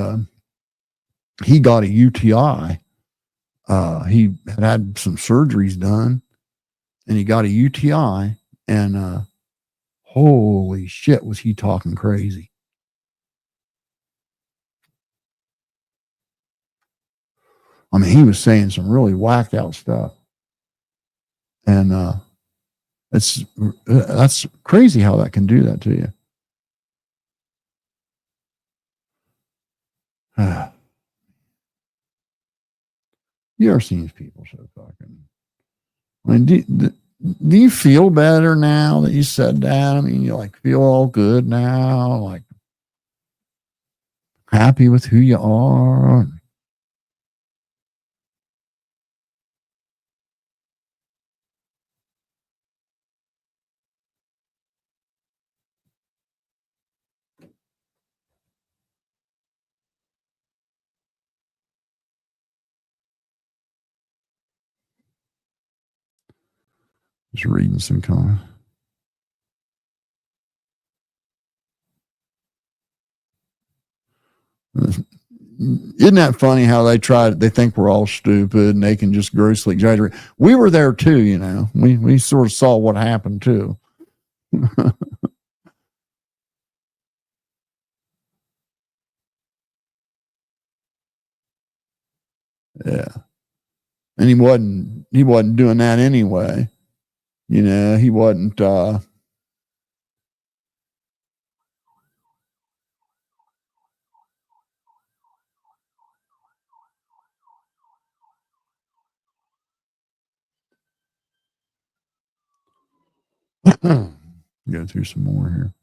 got a UTI. He had some surgeries done and he got a UTI and holy shit was he talking crazy. I mean, he was saying some really whacked out stuff. And that's crazy how that can do that to you. You ever seen these people so fucking? I mean, do you feel better now that you said that? I mean, you like feel all good now, like happy with who you are. Just reading some comments. Isn't that funny how they think we're all stupid and they can just grossly exaggerate? We were there too, we sort of saw what happened too. Yeah. And he wasn't doing that anyway. He wasn't go through some more here.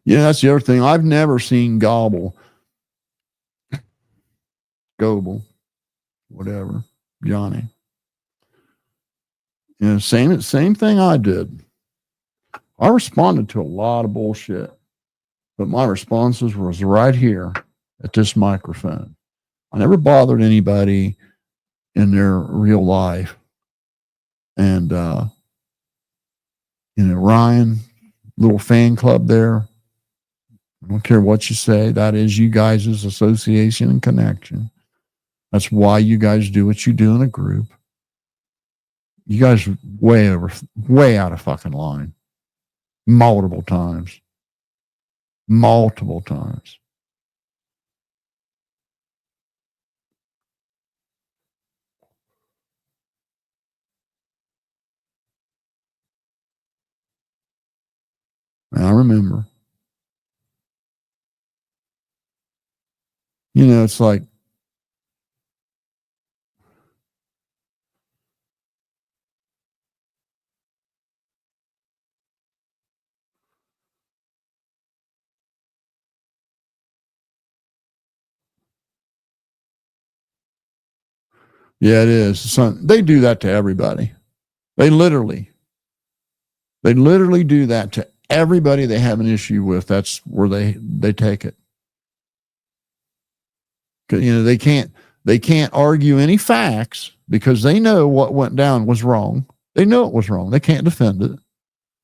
Yeah, that's the other thing. I've never seen Gobble, whatever, Johnny. You know, same thing I did. I responded to a lot of bullshit, but my responses was right here at this microphone. I never bothered anybody in their real life. And, you know, Ryan, little fan club there. I don't care what you say. That is you guys' association and connection. That's why you guys do what you do in a group. You guys way out of fucking line. Multiple times. And I remember. You know, it's like, yeah, it is. They do that to everybody. They literally do that to everybody they have an issue with. That's where they take it. You know, they can't argue any facts because they know what went down was wrong. They know it was wrong. They can't defend it.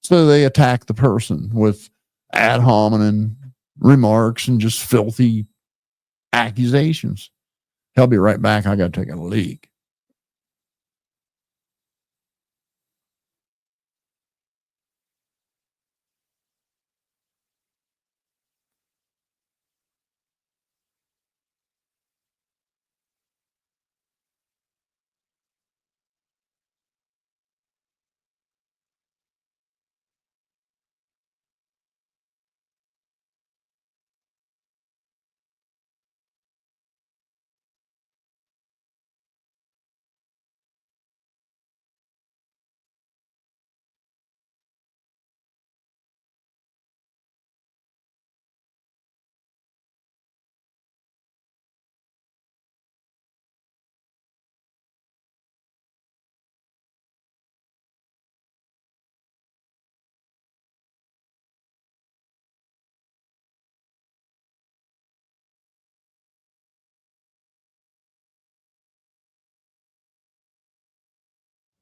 So they attack the person with ad hominem remarks and just filthy accusations. I'll be right back. I got to take a leak.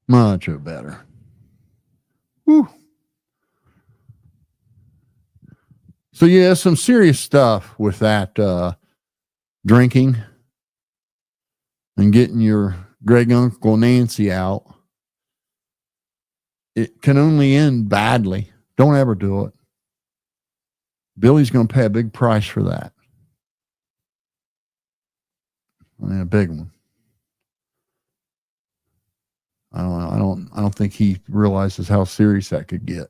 Much better. Whew. So yeah, some serious stuff with that drinking and getting your Greg Uncle Nancy out. It can only end badly. Don't ever do it. Billy's going to pay a big price for that. I mean, a big one. I don't think he realizes how serious that could get.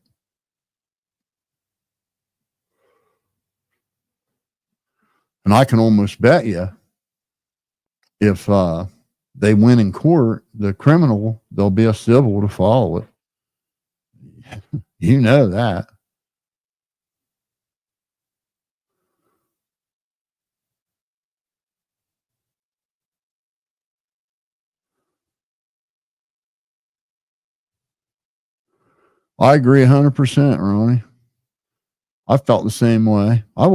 And I can almost bet you if they win in court, the criminal, there'll be a civil to follow it. You know that. I agree 100%, Ronnie. I felt the same way. I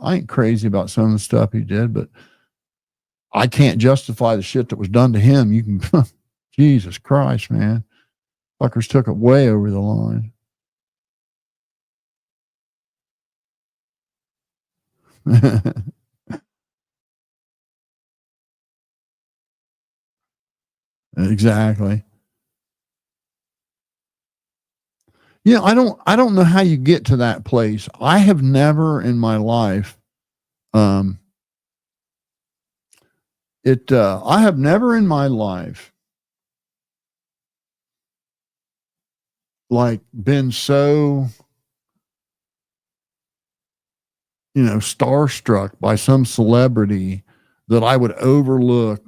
ain't crazy about some of the stuff he did, but I can't justify the shit that was done to him. You can, Jesus Christ, man. Fuckers took it way over the line. Exactly. Yeah, I don't know how you get to that place. I have never in my life, I have never in my life like been so, starstruck by some celebrity that I would overlook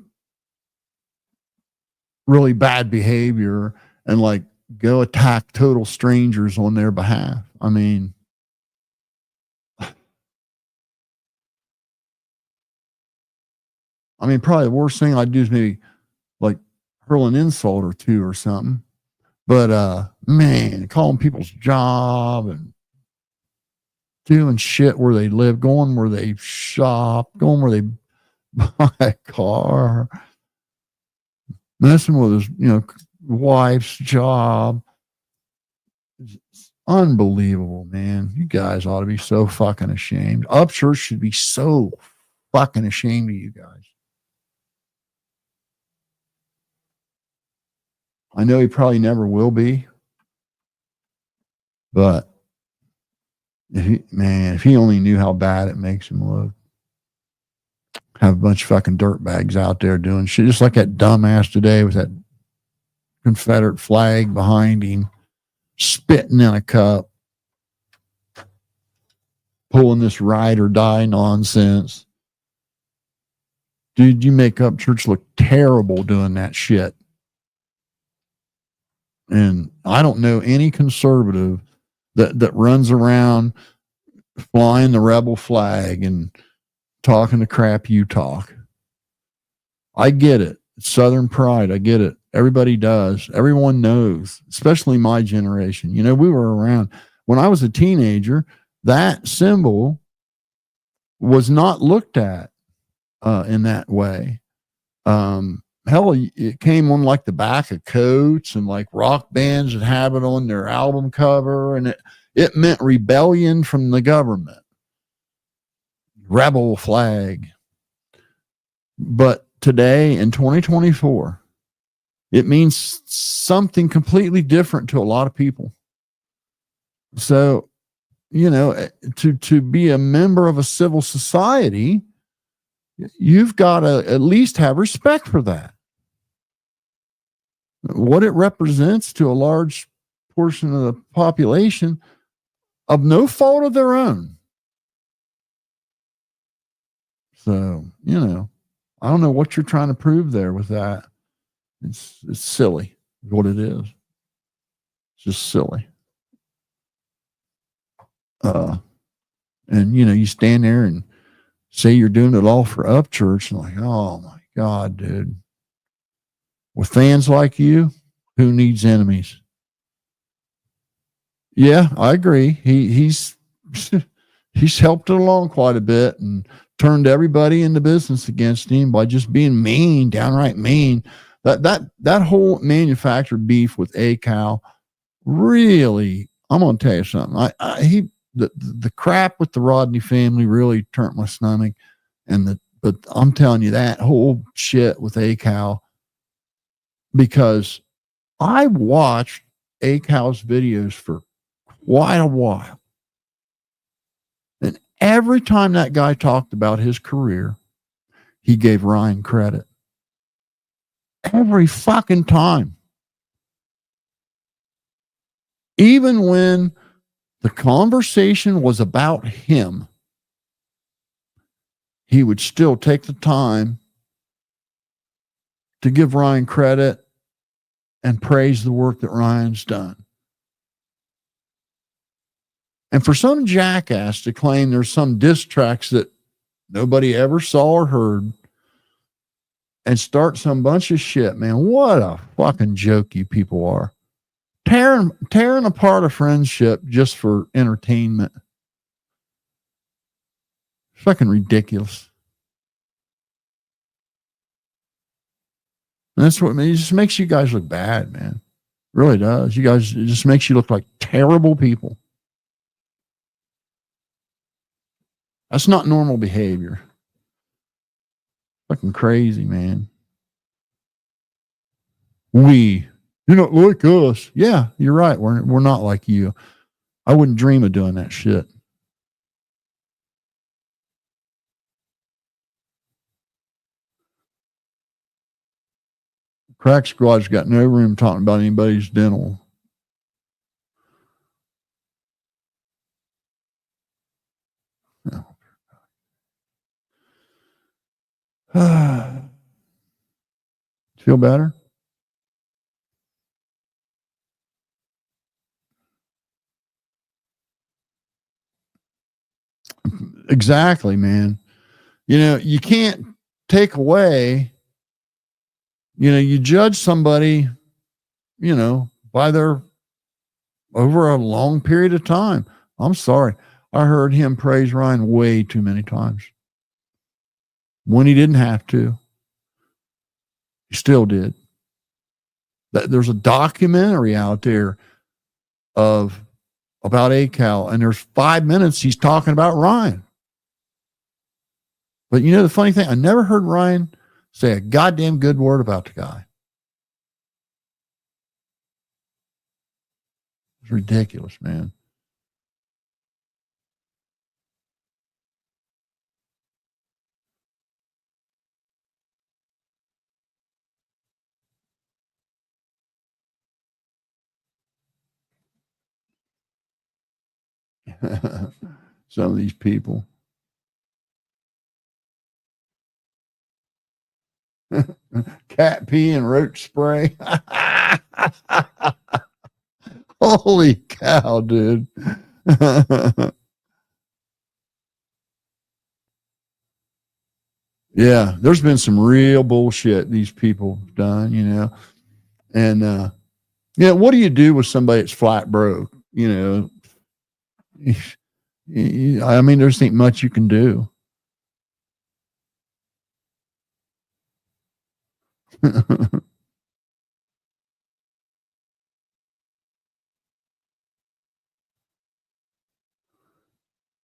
really bad behavior and like go attack total strangers on their behalf. I mean, I mean, probably the worst thing I'd do is maybe like hurl an insult or two or something. But man, calling people's job and doing shit where they live, going where they shop, going where they buy a car, messing with his, wife's job. It's unbelievable, man. You guys ought to be so fucking ashamed. Upchurch should be so fucking ashamed of you guys. I know he probably never will be, but if he only knew how bad it makes him look. Have a bunch of fucking dirtbags out there doing shit, just like that dumbass today with that Confederate flag behind him, spitting in a cup, pulling this ride or die nonsense. Dude, you make Upchurch look terrible doing that shit. And I don't know any conservative that runs around flying the rebel flag and talking the crap you talk. I get it. It's Southern pride. I get it. Everybody does. Everyone knows, especially my generation. We were around when I was a teenager. That symbol was not looked at in that way. Hell, it came on like the back of coats, and like rock bands that have it on their album cover, and it meant rebellion from the government. Rebel flag. But today in 2024, it means something completely different to a lot of people. So, to be a member of a civil society, you've got to at least have respect for that. What it represents to a large portion of the population of no fault of their own. So, I don't know what you're trying to prove there with that. It's silly, what it is. It's just silly. And you stand there and say you're doing it all for Upchurch, and like, oh my God, dude. With fans like you, who needs enemies? Yeah, I agree. He's helped it along quite a bit and turned everybody into business against him by just being mean, downright mean. That whole manufactured beef with ACAL really, I'm gonna tell you something. The crap with the Rodney family really turned my stomach, but I'm telling you, that whole shit with ACAL, because I watched ACAL's videos for quite a while. And every time that guy talked about his career, he gave Ryan credit. Every fucking time. Even when the conversation was about him, he would still take the time to give Ryan credit and praise the work that Ryan's done. And for some jackass to claim there's some diss tracks that nobody ever saw or heard and start some bunch of shit, man, what a fucking joke you people are. Tearing apart a friendship just for entertainment. Fucking ridiculous. And that's what it just makes you guys look bad, man. It really does. You guys, it just makes you look like terrible people. That's not normal behavior. Fucking crazy, man. You're not like us. Yeah, you're right. We're not like you. I wouldn't dream of doing that shit. Crack Squad's got no room talking about anybody's dental. Feel better? Exactly, man. You can't take away, you judge somebody, by their over a long period of time. I'm sorry. I heard him praise Ryan way too many times when he didn't have to. He still did. There's a documentary out there about ACAL, and there's 5 minutes he's talking about Ryan. But the funny thing, I never heard Ryan say a goddamn good word about the guy. It's ridiculous, man. Some of these people. Cat pee and roach spray. Holy cow, dude. Yeah, there's been some real bullshit these people have done, And what do you do with somebody that's flat broke? I mean, there's not much you can do.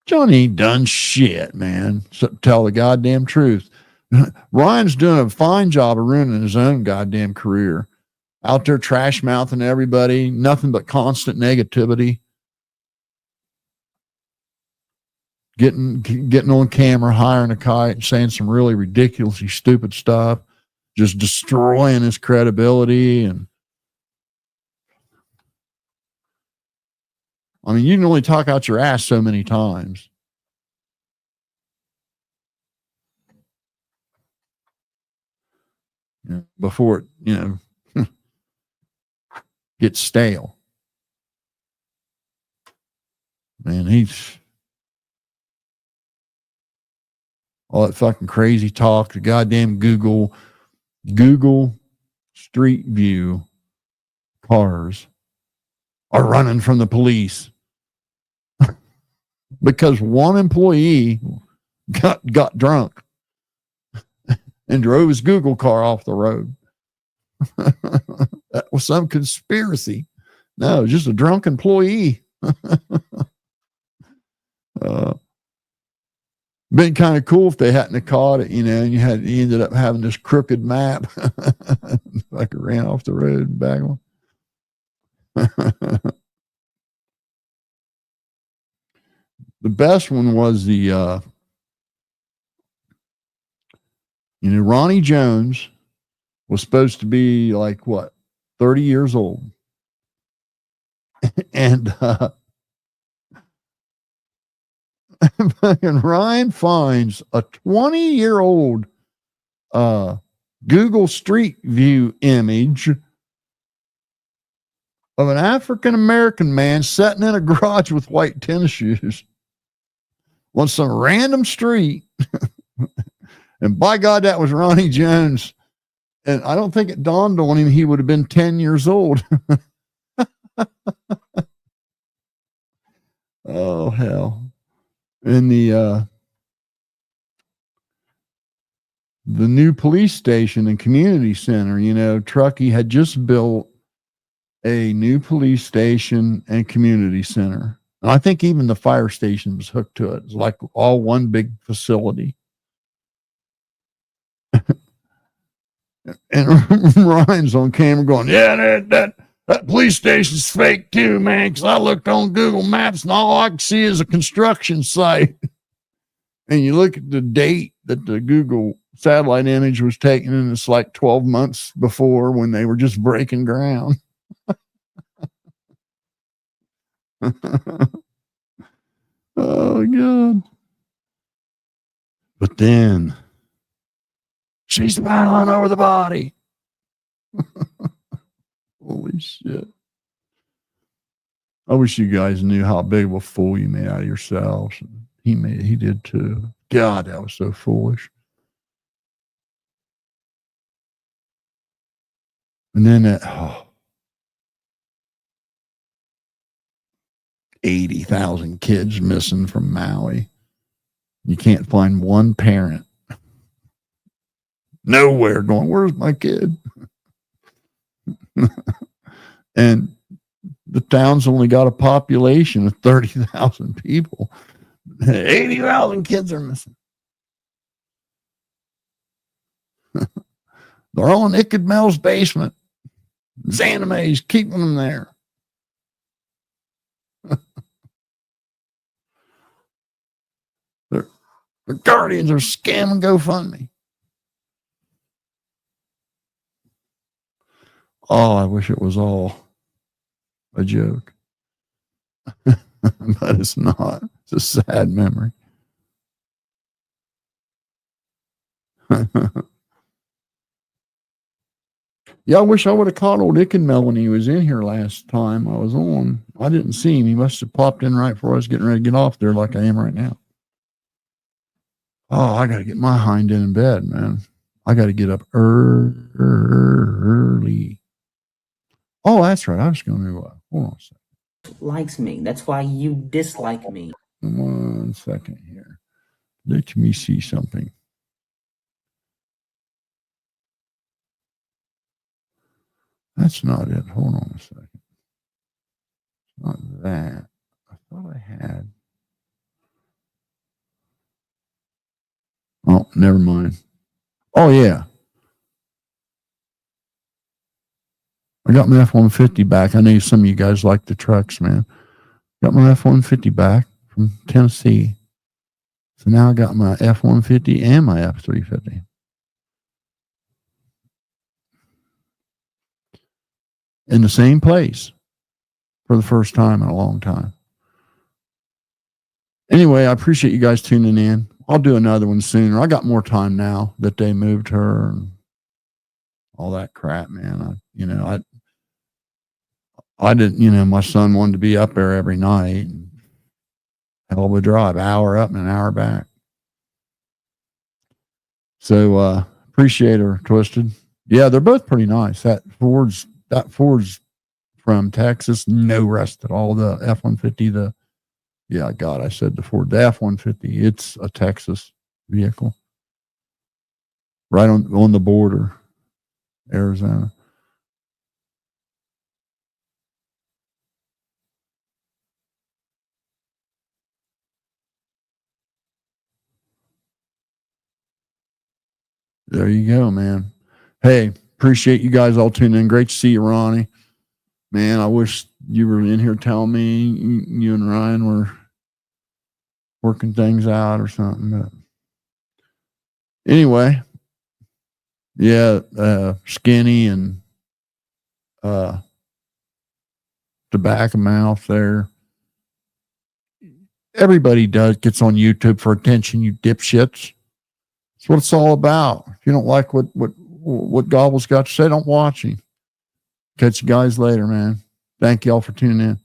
Johnny ain't done shit, man. So tell the goddamn truth. Ryan's doing a fine job of ruining his own goddamn career. Out there trash mouthing everybody, nothing but constant negativity. Getting on camera, hiring a kite, saying some really ridiculously stupid stuff, just destroying his credibility. And I mean, you can only talk out your ass so many times. Before it, gets stale. Man, he's all that fucking crazy talk, the goddamn Google Street View cars are running from the police because one employee got drunk and drove his Google car off the road. That was some conspiracy. No, just a drunk employee. Been kind of cool if they hadn't have caught it, and you ended up having this crooked map. Like it ran off the road and back on. The best one was the Ronnie Jones was supposed to be like 30 years old. And Ryan finds a 20-year-old Google Street View image of an African-American man sitting in a garage with white tennis shoes on some random street. And by God, that was Ronnie Jones. And I don't think it dawned on him he would have been 10 years old. Oh, hell. In the new police station and community center, Truckee had just built a new police station and community center. And I think even the fire station was hooked to it. It's like all one big facility. And Ryan's on camera going, yeah, that police station's fake too, man, because I looked on Google Maps and all I can see is a construction site. And you look at the date that the Google satellite image was taken, and it's like 12 months before when they were just breaking ground. Oh, God. But then she's battling over the body. Holy shit. I wish you guys knew how big of a fool you made out of yourselves. He did too. God, that was so foolish. And then 80,000 kids missing from Maui. You can't find one parent nowhere going, where's my kid? And the town's only got a population of 30,000 people. 80,000 kids are missing. They're all in Icked Mel's basement. Xaname's keeping them there. The Guardians are scamming GoFundMe. Oh, I wish it was all a joke. But it's not. It's a sad memory. Yeah, I wish I would have caught old Ickenmel when he was in here last time I was on. I didn't see him. He must have popped in right before I was getting ready to get off there like I am right now. Oh, I got to get my hind end in bed, man. I got to get up early. Oh, that's right. I was going to, hold on a second. Likes me. That's why you dislike me. 1 second here. Let me see something. That's not it. Hold on a second. It's not that. I thought I had. Oh, never mind. Oh, yeah. I got my F-150 back. I know some of you guys like the trucks, man. Got my F-150 back from Tennessee. So now I got my F-150 and my F-350. In the same place for the first time in a long time. Anyway, I appreciate you guys tuning in. I'll do another one sooner. I got more time now that they moved her and all that crap, man. I didn't, my son wanted to be up there every night. Hell of a drive, hour up and an hour back. So appreciate her, Twisted. Yeah, they're both pretty nice. That Ford's from Texas, no rust at all. The F-150, I said the Ford, the F-150, it's a Texas vehicle. Right on the border, Arizona. There you go, man. Hey, appreciate you guys all tuning in. Great to see you, Ronnie. Man, I wish you were in here telling me you and Ryan were working things out or something. But anyway, yeah, Skinny and tobacco mouth there. Everybody gets on YouTube for attention, you dipshits. That's what it's all about. If you don't like what Gobble's got to say, don't watch him. Catch you guys later, man. Thank y'all for tuning in.